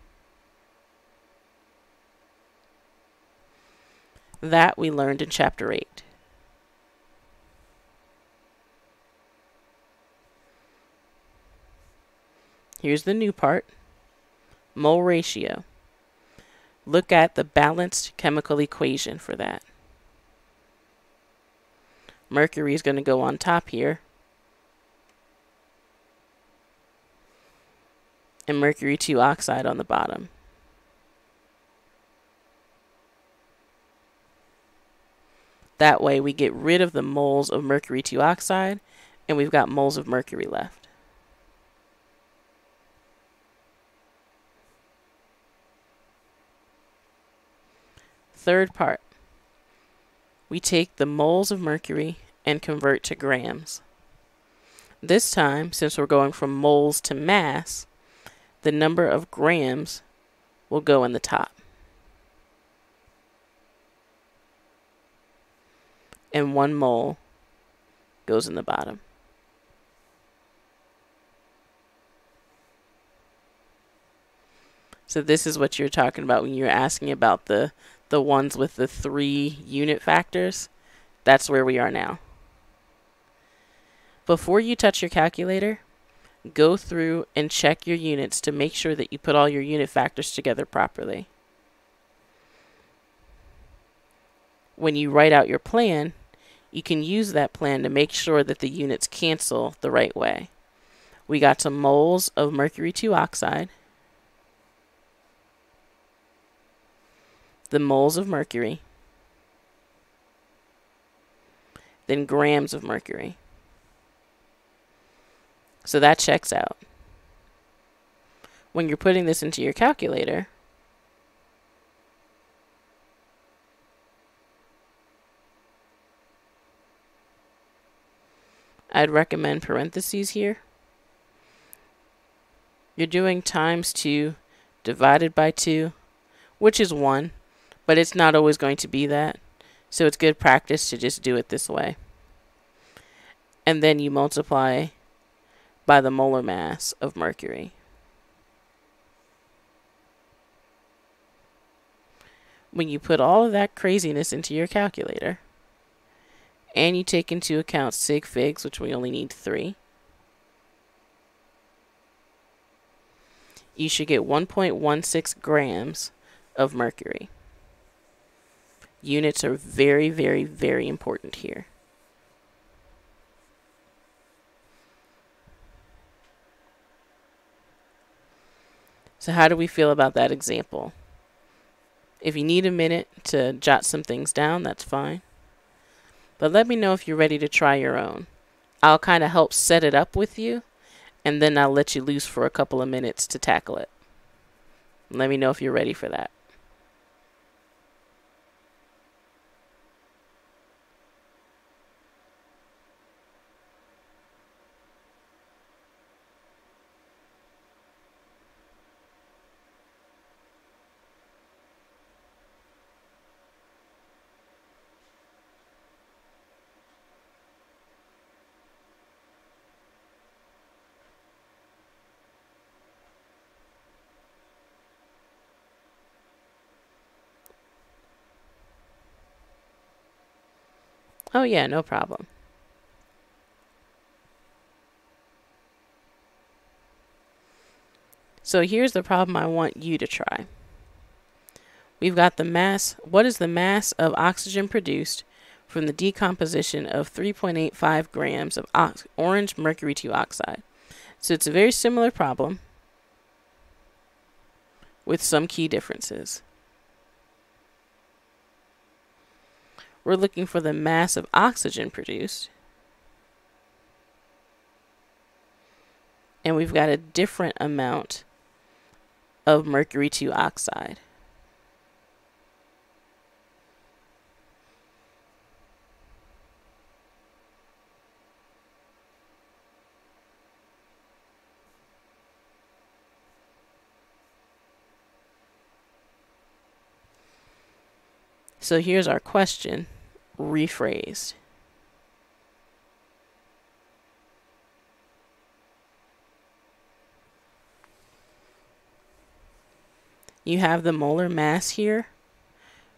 That we learned in chapter 8. Here's the new part, mole ratio. Look at the balanced chemical equation for that. Mercury is going to go on top here, and mercury 2 oxide on the bottom. That way we get rid of the moles of mercury 2 oxide, and we've got moles of mercury left. Third part, we take the moles of mercury and convert to grams. This time, since we're going from moles to mass, the number of grams will go in the top. and 1 mole goes in the bottom. So this is what you're talking about when you're asking about the ones with the 3 unit factors. That's where we are now. Before you touch your calculator, go through and check your units to make sure that you put all your unit factors together properly. When you write out your plan, you can use that plan to make sure that the units cancel the right way. We got some moles of mercury 2 oxide, the moles of mercury, then grams of mercury. So that checks out. When you're putting this into your calculator, I'd recommend parentheses here. You're doing times 2 divided by 2, which is 1, but it's not always going to be that. So it's good practice to just do it this way. And then you multiply by the molar mass of mercury. When you put all of that craziness into your calculator, and you take into account sig figs, which we only need 3, you should get 1.16 grams of mercury. Units are very, very, very important here. So how do we feel about that example? If you need a minute to jot some things down, that's fine. But let me know if you're ready to try your own. I'll kind of help set it up with you, and then I'll let you loose for a couple of minutes to tackle it. Let me know if you're ready for that. Oh yeah, no problem. So here's the problem I want you to try. We've got the mass. What is the mass of oxygen produced from the decomposition of 3.85 grams of orange mercury 2 oxide? So it's a very similar problem with some key differences. We're looking for the mass of oxygen produced, and we've got a different amount of mercury 2 oxide. So here's our question, rephrased. You have the molar mass here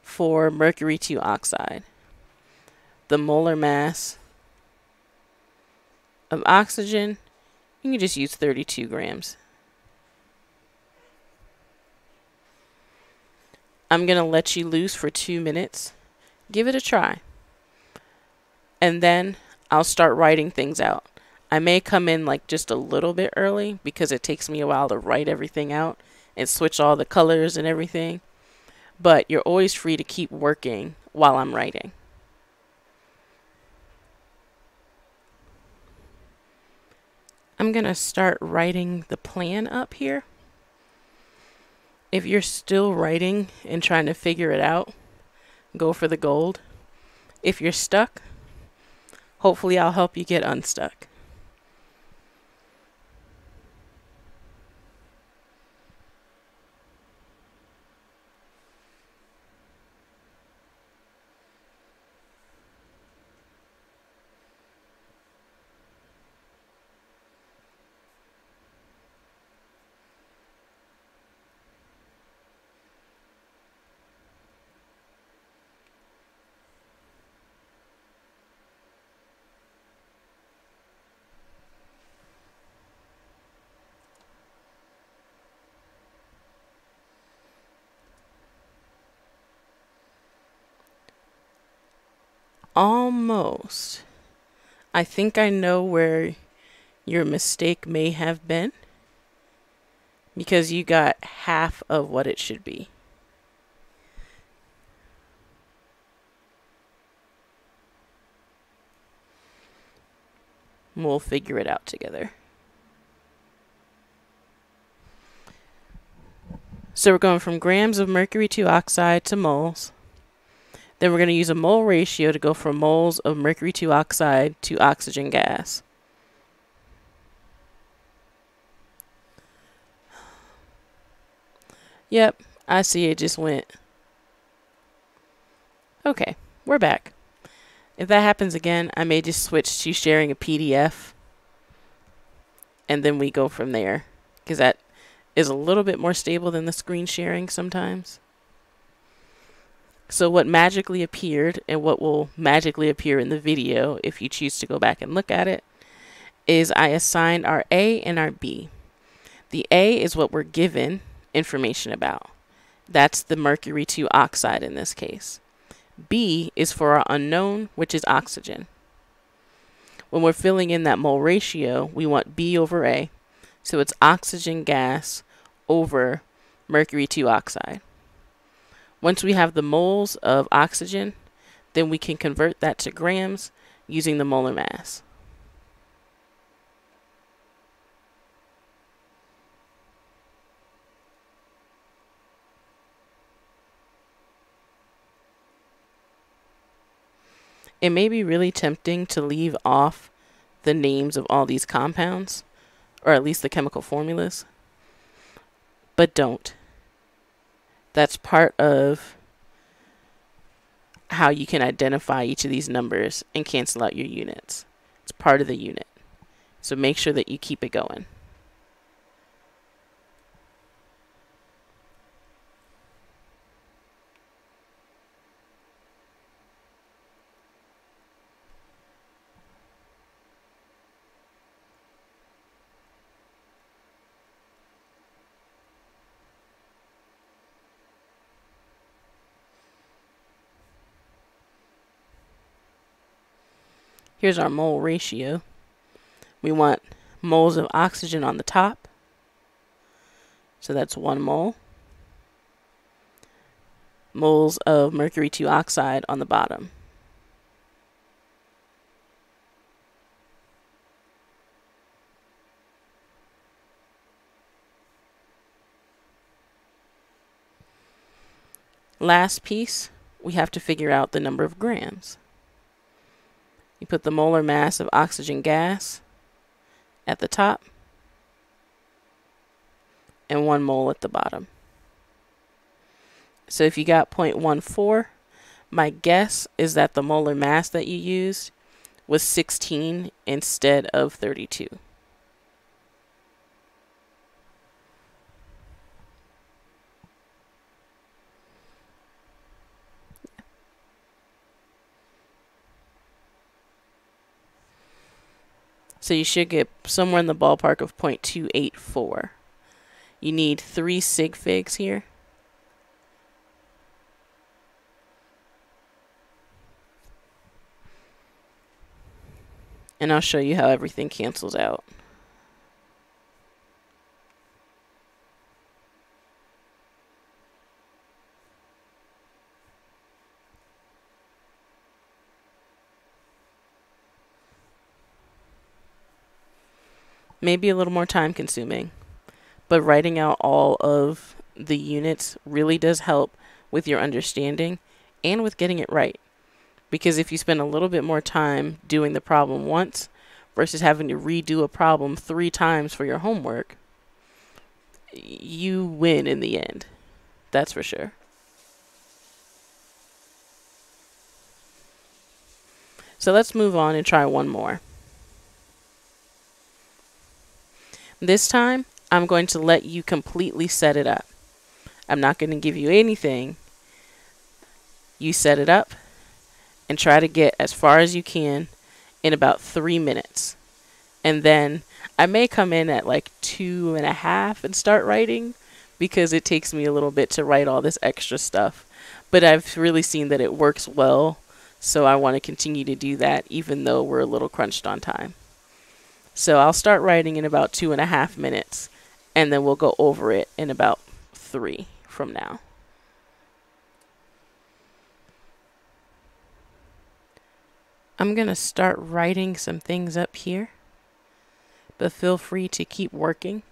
for mercury 2 oxide. The molar mass of oxygen, you can just use 32 grams. I'm going to let you loose for 2 minutes. Give it a try. And then I'll start writing things out. I may come in like just a little bit early because it takes me a while to write everything out and switch all the colors and everything. But you're always free to keep working while I'm writing. I'm going to start writing the plan up here. If you're still writing and trying to figure it out, go for the gold. If you're stuck, hopefully I'll help you get unstuck. almost. I think I know where your mistake may have been, because you got half of what it should be. We'll figure it out together. So we're going from grams of mercury 2 oxide to moles. Then we're going to use a mole ratio to go from moles of mercury 2 oxide to oxygen gas. Yep, I see it just went. Okay, we're back. If that happens again, I may just switch to sharing a PDF, and then we go from there, because that is a little bit more stable than the screen sharing sometimes. So what magically appeared, and what will magically appear in the video if you choose to go back and look at it, is I assigned our A and our B. The A is what we're given information about. That's the mercury 2 oxide in this case. B is for our unknown, which is oxygen. When we're filling in that mole ratio, we want B over A. So it's oxygen gas over mercury 2 oxide. Once we have the moles of oxygen, then we can convert that to grams using the molar mass. It may be really tempting to leave off the names of all these compounds, or at least the chemical formulas, but don't. That's part of how you can identify each of these numbers and cancel out your units. It's part of the unit. So make sure that you keep it going. Here's our mole ratio. We want moles of oxygen on the top. So that's 1 mole. Moles of mercury 2 oxide on the bottom. Last piece, we have to figure out the number of grams. You put the molar mass of oxygen gas at the top and 1 mole at the bottom. So if you got 0.14, my guess is that the molar mass that you used was 16 instead of 32. So you should get somewhere in the ballpark of 0.284. You need 3 sig figs here. And I'll show you how everything cancels out. Maybe a little more time consuming, but writing out all of the units really does help with your understanding and with getting it right. Because if you spend a little bit more time doing the problem once versus having to redo a problem 3 times for your homework, you win in the end. That's for sure. So let's move on and try one more. This time, I'm going to let you completely set it up. I'm not going to give you anything. You set it up and try to get as far as you can in about 3 minutes. And then I may come in at like 2.5 and start writing, because it takes me a little bit to write all this extra stuff. But I've really seen that it works well So I want to continue to do that even though we're a little crunched on time. So I'll start writing in about 2.5 minutes, and then we'll go over it in about 3 from now. I'm going to start writing some things up here, but feel free to keep working.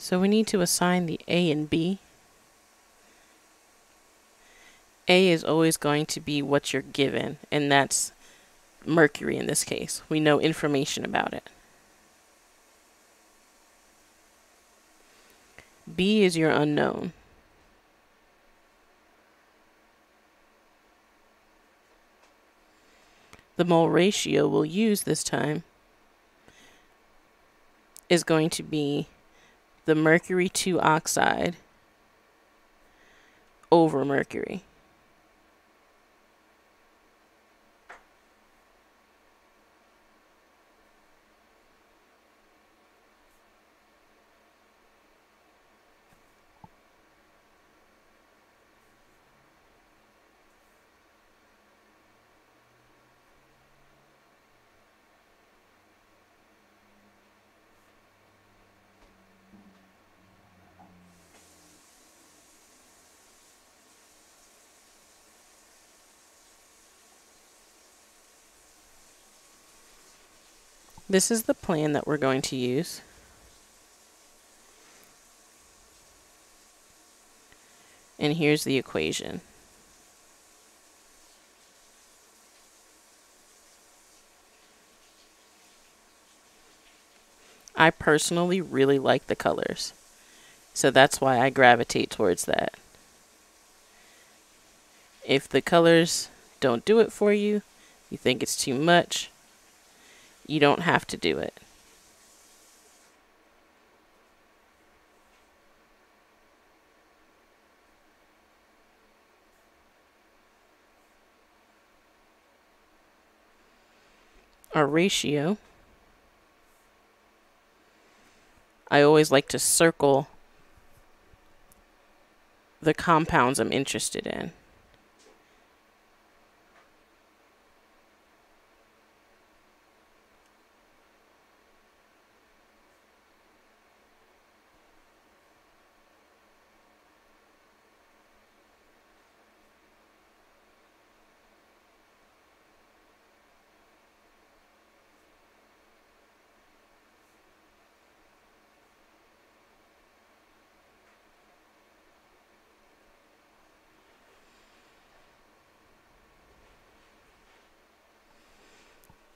So we need to assign the A and B. A is always going to be what you're given, and that's Mercury in this case. We know information about it. B is your unknown. The mole ratio we'll use this time is going to be the mercury 2 oxide over mercury. This is the plan that we're going to use. And here's the equation. I personally really like the colors, so that's why I gravitate towards that. If the colors don't do it for you, you think it's too much, you don't have to do it. Our ratio, I always like to circle the compounds I'm interested in.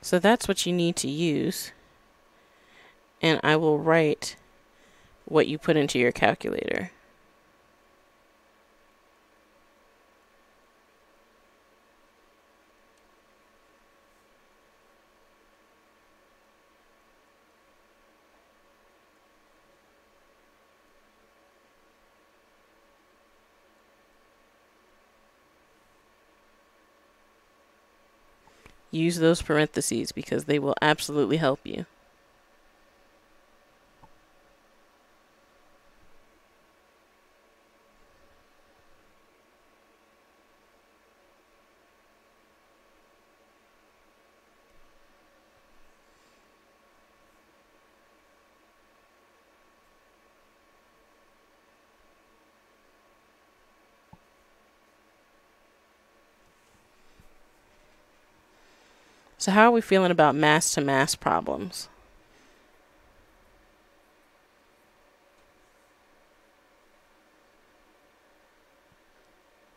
So that's what you need to use. And I will write what you put into your calculator. Use those parentheses because they will absolutely help you. So how are we feeling about mass to mass problems?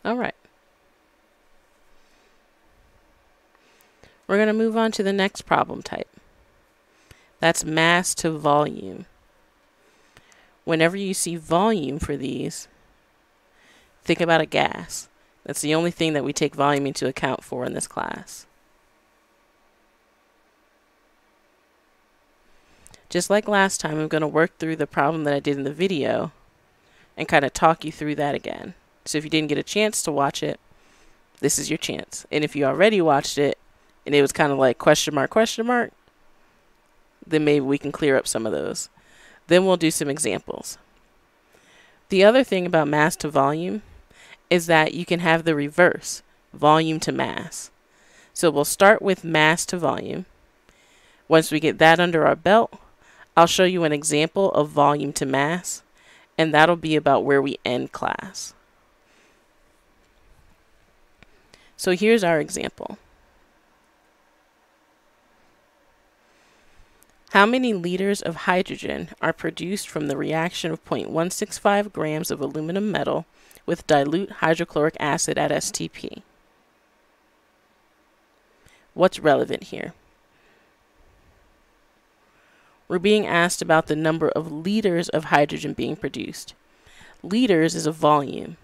All right. We're going to move on to the next problem type. That's mass to volume. Whenever you see volume for these, think about a gas. That's the only thing that we take volume into account for in this class. Just like last time, I'm going to work through the problem that I did in the video and kind of talk you through that again. So if you didn't get a chance to watch it, this is your chance. And if you already watched it and it was kind of like question mark, then maybe we can clear up some of those. Then we'll do some examples. The other thing about mass to volume is that you can have the reverse, volume to mass. So we'll start with mass to volume. Once we get that under our belt, I'll show you an example of volume to mass, and that'll be about where we end class. So here's our example. How many liters of hydrogen are produced from the reaction of 0.165 grams of aluminum metal with dilute hydrochloric acid at STP? What's relevant here? We're being asked about the number of liters of hydrogen being produced. Liters is a volume.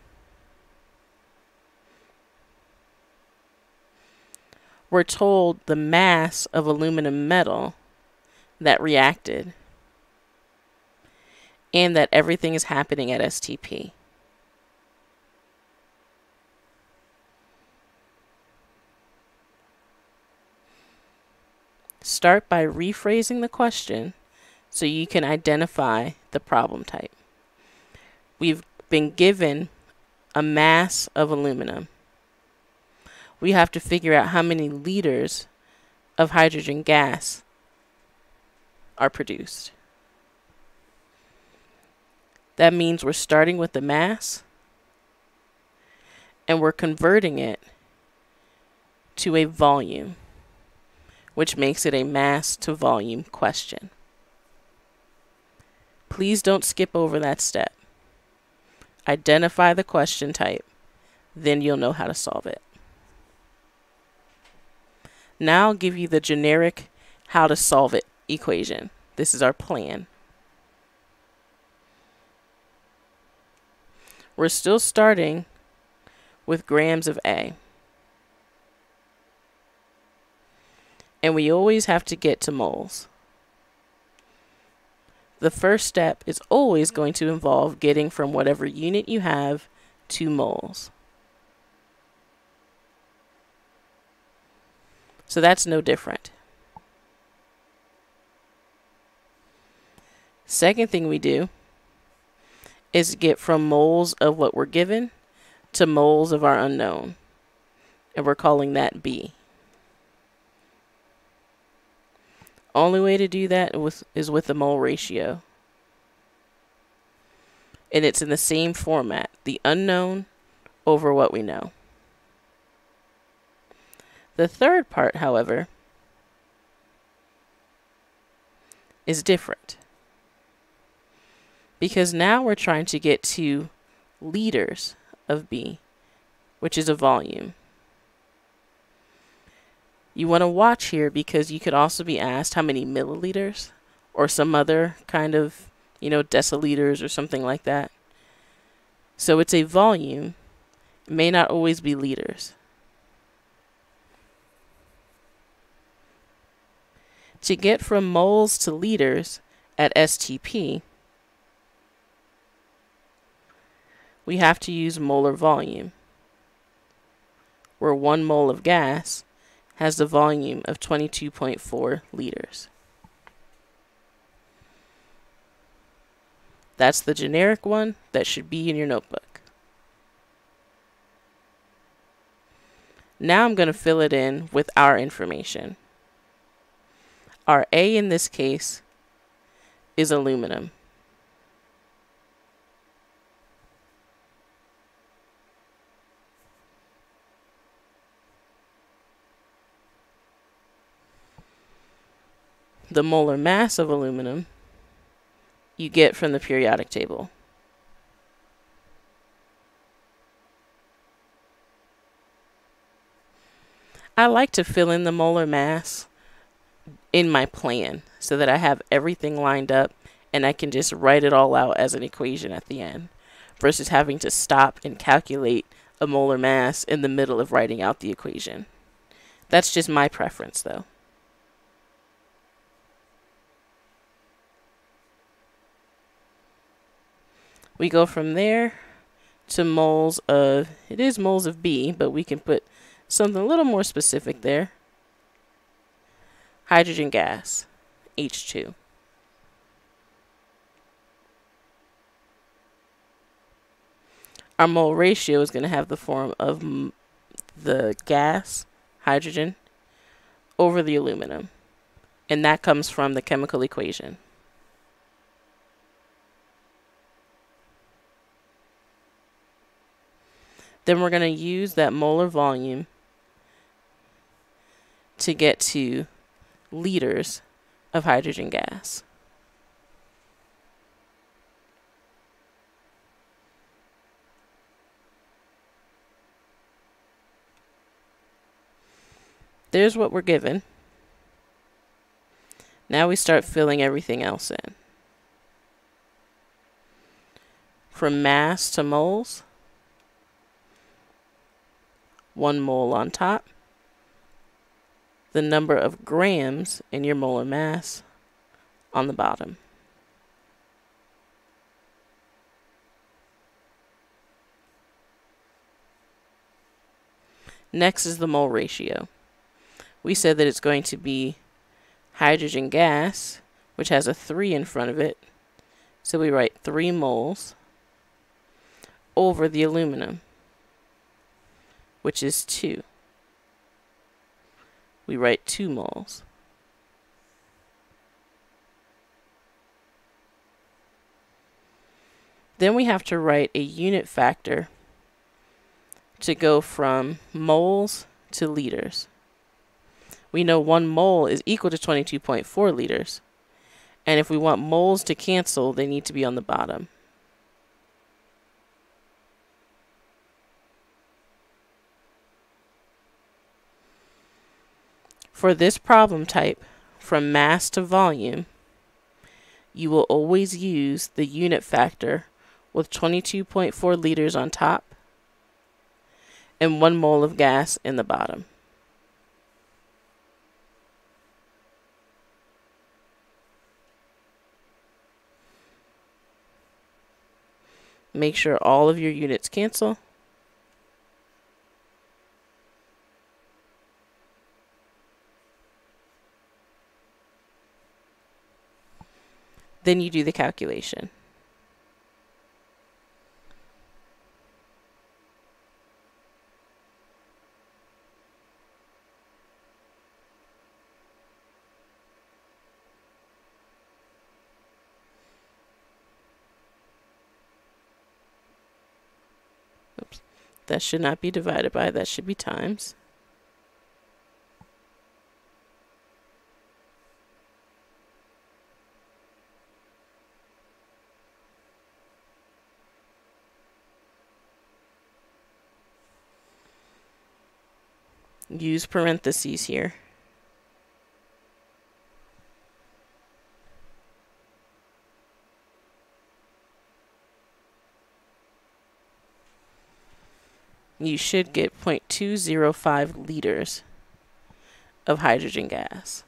We're told the mass of aluminum metal that reacted and that everything is happening at STP. Start by rephrasing the question so you can identify the problem type. We've been given a mass of aluminum. We have to figure out how many liters of hydrogen gas are produced. That means we're starting with the mass and we're converting it to a volume, which makes it a mass to volume question. Please don't skip over that step. Identify the question type, then you'll know how to solve it. Now I'll give you the generic how to solve it equation. This is our plan. We're still starting with grams of A. And we always have to get to moles. The first step is always going to involve getting from whatever unit you have to moles. So that's no different. Second thing we do is get from moles of what we're given to moles of our unknown. And we're calling that B. Only way to do that is with the mole ratio. And it's in the same format, the unknown over what we know. The third part, however, is different. Because now we're trying to get to liters of B, which is a volume. You want to watch here because you could also be asked how many milliliters or some other kind of, deciliters or something like that. So it's a volume. It may not always be liters. To get from moles to liters at STP, we have to use molar volume, where 1 mole of gas has the volume of 22.4 liters. That's the generic one that should be in your notebook. Now I'm going to fill it in with our information. Our A in this case is aluminum. the molar mass of aluminum you get from the periodic table. I like to fill in the molar mass in my plan so that I have everything lined up and I can just write it all out as an equation at the end, versus having to stop and calculate a molar mass in the middle of writing out the equation. That's just my preference, though. We go from there to moles of, it is moles of B, but we can put something a little more specific there. Hydrogen gas, H2. Our mole ratio is going to have the form of the gas, hydrogen, over the aluminum. And that comes from the chemical equation. Then we're going to use that molar volume to get to liters of hydrogen gas. There's what we're given. Now we start filling everything else in. From mass to moles, 1 mole on top, the number of grams in your molar mass on the bottom. Next is the mole ratio. We said that it's going to be hydrogen gas, which has a 3 in front of it. So we write 3 moles over the aluminum, which is 2. We write 2 moles. Then we have to write a unit factor to go from moles to liters. We know 1 mole is equal to 22.4 liters. And if we want moles to cancel, they need to be on the bottom. For this problem type, from mass to volume, you will always use the unit factor with 22.4 liters on top and 1 mole of gas in the bottom. Make sure all of your units cancel. Then you do the calculation. Oops. That should not be divided by, that should be times. Use parentheses here. You should get 0.205 liters of hydrogen gas.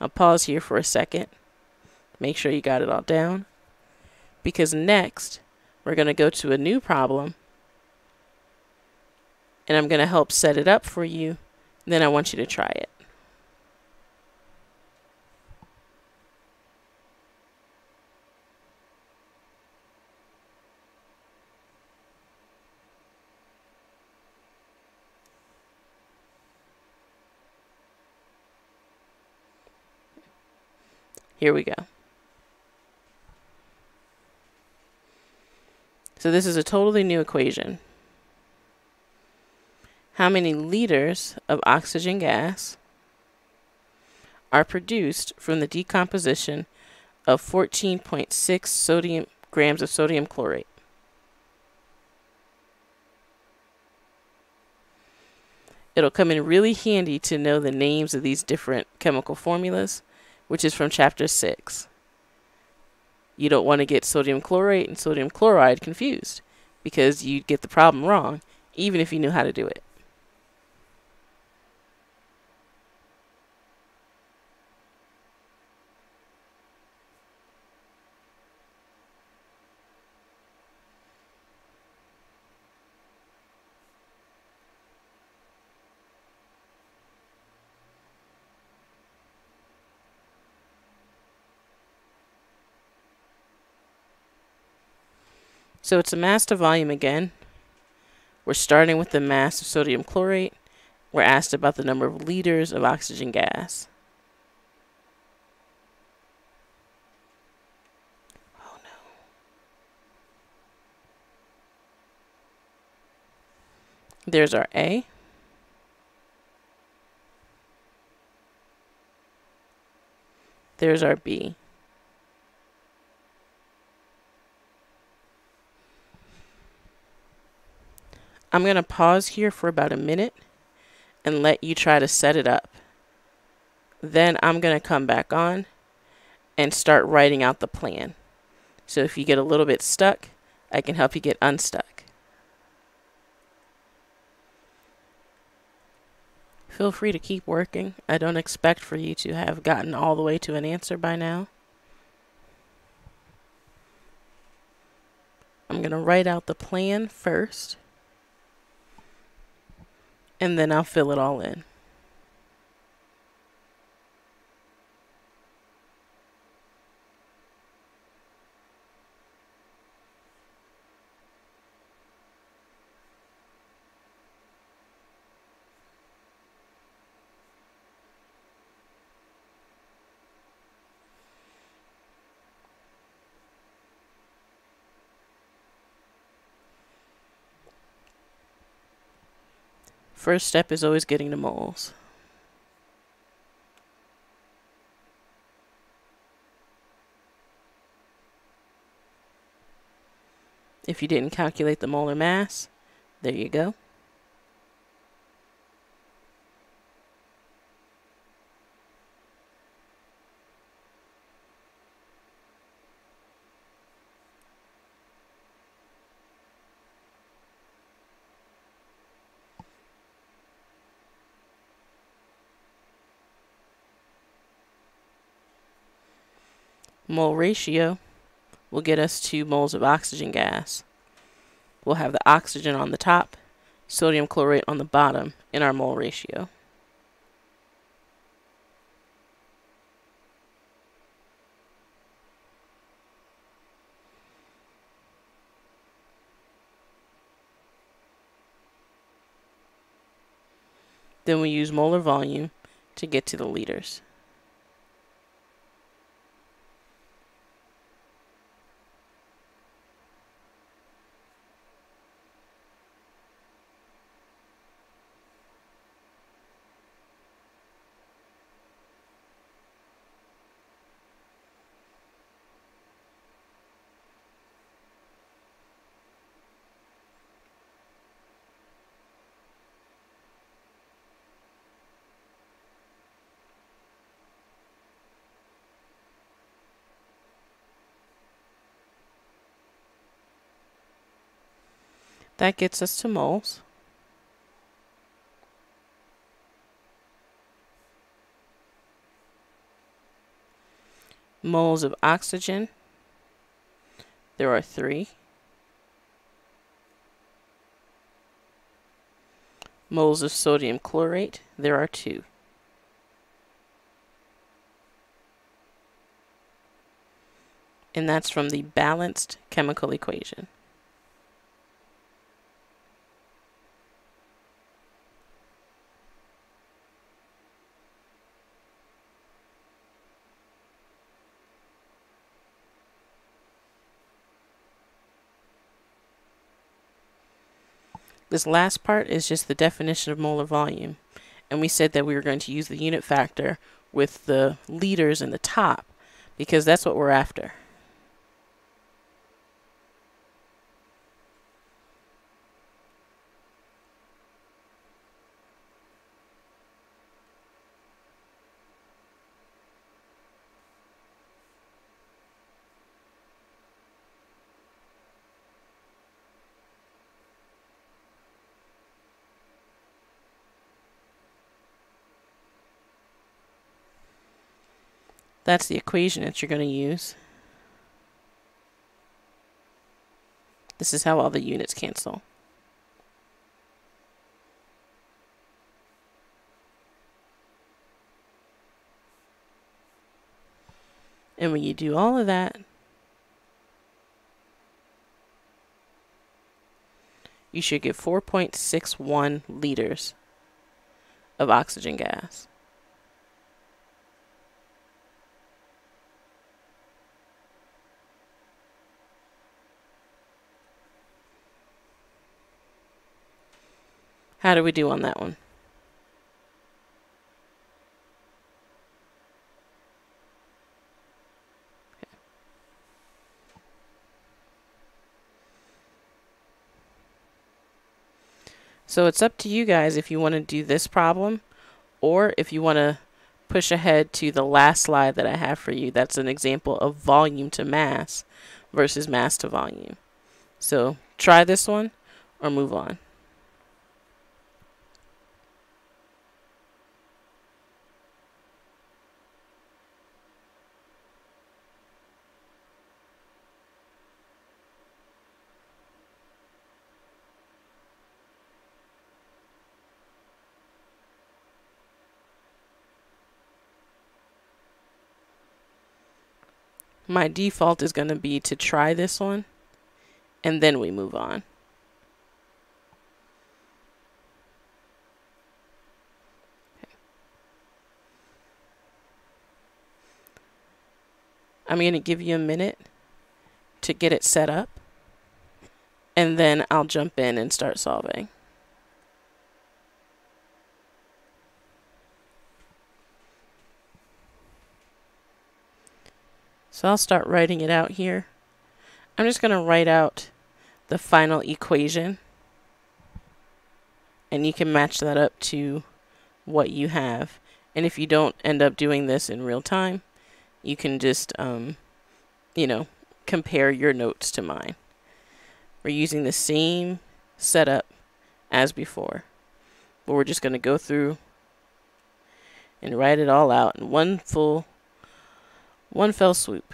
I'll pause here for a second. Make sure you got it all down, because next we're going to go to a new problem and I'm going to help set it up for you. Then I want you to try it. Here we go. So this is a totally new equation. How many liters of oxygen gas are produced from the decomposition of 14.6 grams of sodium chlorate? It'll come in really handy to know the names of these different chemical formulas, which is from chapter 6. You don't want to get sodium chlorate and sodium chloride confused, because you'd get the problem wrong, even if you knew how to do it. So it's a mass to volume again. We're starting with the mass of sodium chlorate. We're asked about the number of liters of oxygen gas. Oh no. There's our A. There's our B. I'm going to pause here for about a minute and let you try to set it up. Then I'm going to come back on and start writing out the plan. So if you get a little bit stuck, I can help you get unstuck. Feel free to keep working. I don't expect for you to have gotten all the way to an answer by now. I'm going to write out the plan first, and then I'll fill it all in. First step is always getting the moles. If you didn't calculate the molar mass, there you go. Mole ratio will get us 2 moles of oxygen gas. We'll have the oxygen on the top, sodium chlorate on the bottom in our mole ratio. Then we use molar volume to get to the liters. That gets us to moles. Moles of oxygen, there are 3. Moles of sodium chlorate, there are 2. And that's from the balanced chemical equation. This last part is just the definition of molar volume. And we said that we were going to use the unit factor with the liters in the top because that's what we're after. That's the equation that you're going to use. This is how all the units cancel. And when you do all of that, you should get 4.61 liters of oxygen gas. How do we do on that one? So it's up to you guys if you want to do this problem or if you want to push ahead to the last slide that I have for you. That's an example of volume to mass versus mass to volume. So try this one or move on. My default is going to be to try this one, and then we move on. Okay. I'm going to give you a minute to get it set up, and then I'll jump in and start solving. So I'll start writing it out here. I'm just going to write out the final equation, and you can match that up to what you have. And if you don't end up doing this in real time, you can just, compare your notes to mine. We're using the same setup as before, but we're just going to go through and write it all out in one fell swoop.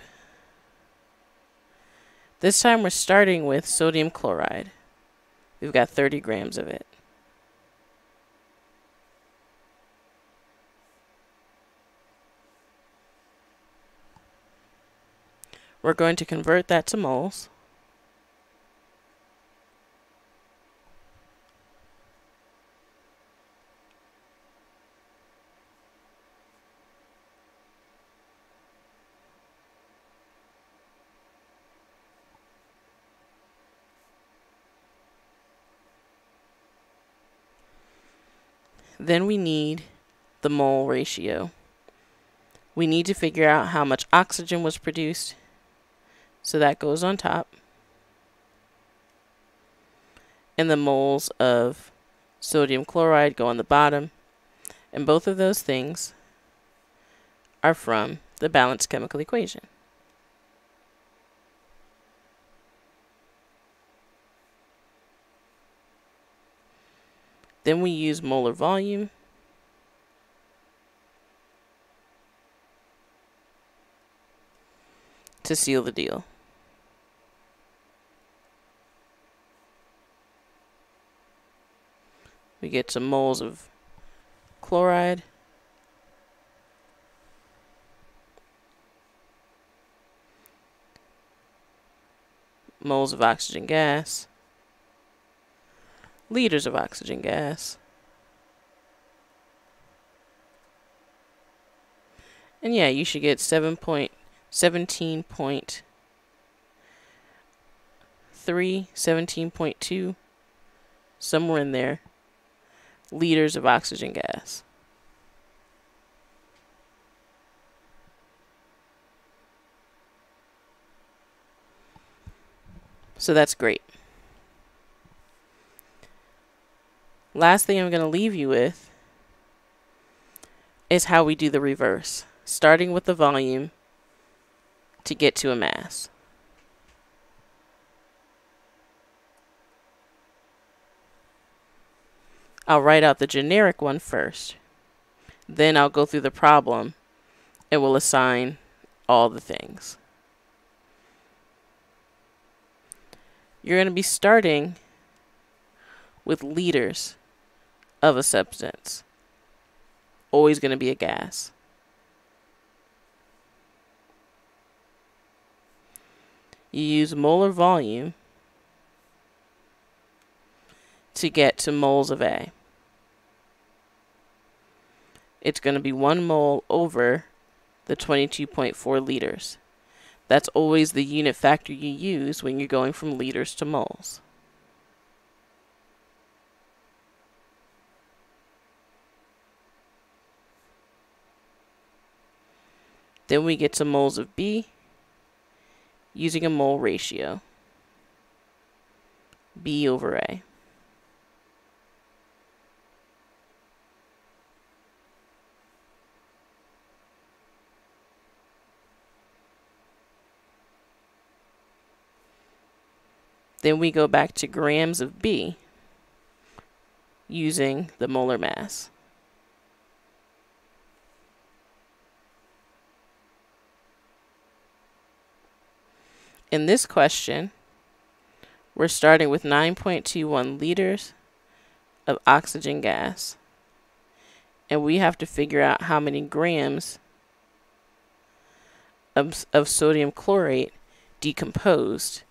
This time we're starting with sodium chloride. We've got 30 grams of it. We're going to convert that to moles. Then we need the mole ratio. We need to figure out how much oxygen was produced, so that goes on top. And the moles of sodium chloride go on the bottom. And both of those things are from the balanced chemical equation. Then we use molar volume to seal the deal. We get some moles of chloride, moles of oxygen gas, liters of oxygen gas, and yeah, you should get 17.3, 17.2, somewhere in there, liters of oxygen gas. So that's great. Last thing I'm going to leave you with is how we do the reverse, starting with the volume to get to a mass. I'll write out the generic one first. Then I'll go through the problem and we'll assign all the things. You're going to be starting with liters of a substance. Always going to be a gas. You use molar volume to get to moles of A. It's going to be 1 mole over the 22.4 liters. That's always the unit factor you use when you're going from liters to moles. Then we get to moles of B using a mole ratio. B over A. Then we go back to grams of B using the molar mass. In this question, we're starting with 9.21 liters of oxygen gas, and we have to figure out how many grams of sodium chlorate decomposed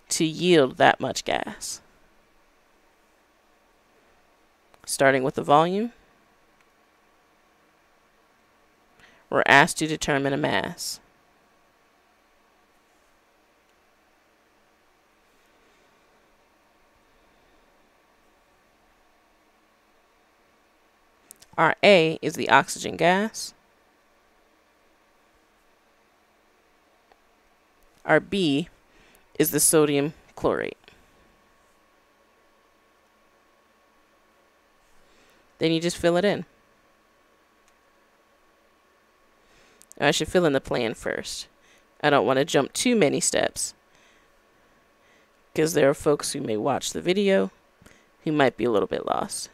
to yield that much gas. Starting with the volume, we're asked to determine a mass. Our A is the oxygen gas. Our B is the sodium chlorate. Then you just fill it in. I should fill in the plan first. I don't want to jump too many steps because there are folks who may watch the video who might be a little bit lost.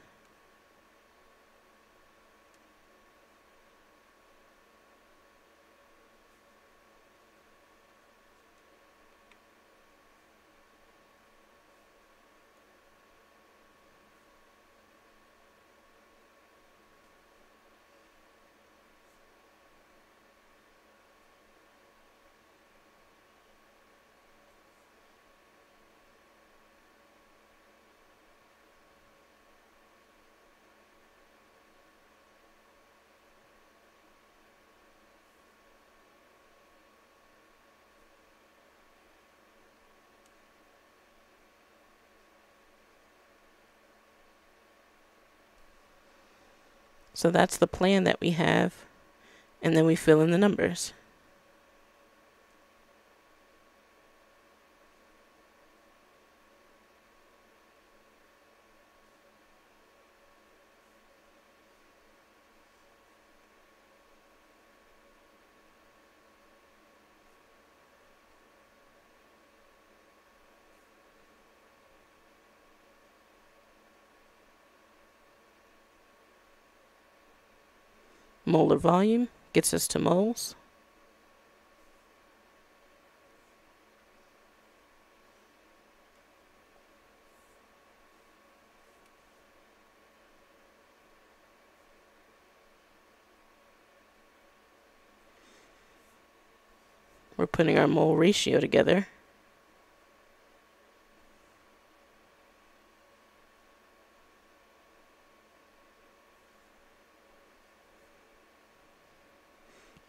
So that's the plan that we have, and then we fill in the numbers. Molar volume gets us to moles. We're putting our mole ratio together.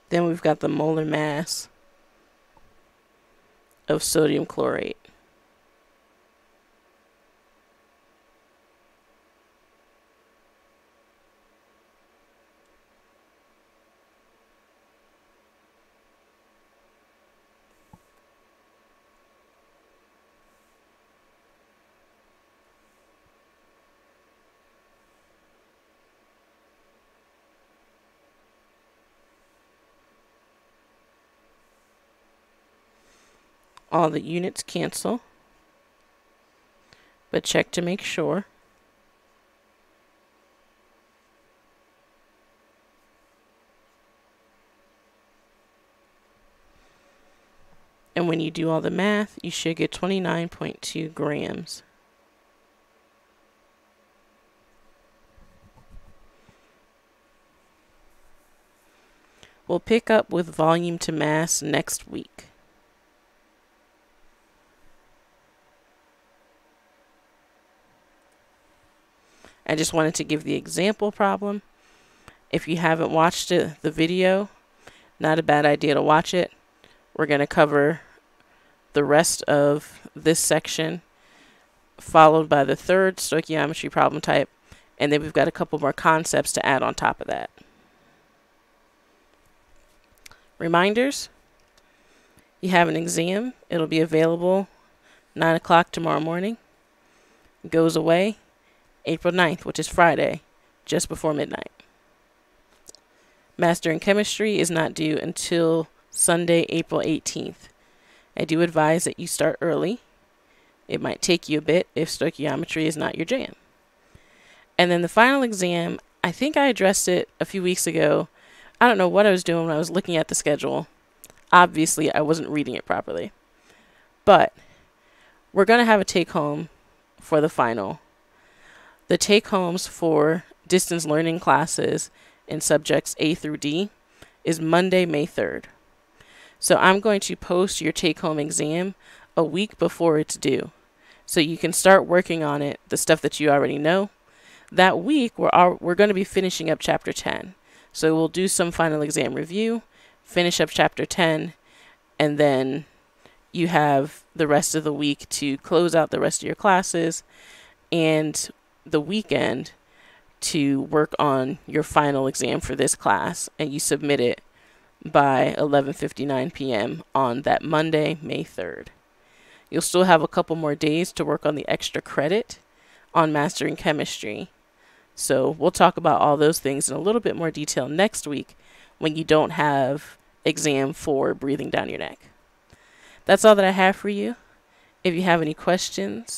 Then we've got the molar mass of sodium chlorate. all the units cancel, but check to make sure. And when you do all the math, you should get 29.2 grams. We'll pick up with volume to mass next week. I just wanted to give the example problem. If you haven't watched the video, not a bad idea to watch it. We're going to cover the rest of this section, followed by the third stoichiometry problem type, and then we've got a couple more concepts to add on top of that. Reminders: you have an exam. It'll be available 9 o'clock tomorrow morning. It goes away April 9th, which is Friday, just before midnight. Mastering Chemistry is not due until Sunday, April 18th. I do advise that you start early. It might take you a bit if stoichiometry is not your jam. And then the final exam, I think I addressed it a few weeks ago. I don't know what I was doing when I was looking at the schedule. Obviously, I wasn't reading it properly. But we're going to have a take-home for the final. The take-homes for distance learning classes in subjects A through D is Monday, May 3rd. So I'm going to post your take-home exam a week before it's due, so you can start working on it, the stuff that you already know. That week, we're going to be finishing up Chapter 10. So we'll do some final exam review, finish up Chapter 10, and then you have the rest of the week to close out the rest of your classes and the weekend to work on your final exam for this class, and you submit it by 11:59 p.m. on that Monday, May 3rd. You'll still have a couple more days to work on the extra credit on Mastering Chemistry. So we'll talk about all those things in a little bit more detail next week when you don't have exam 4 breathing down your neck. That's all that I have for you. If you have any questions,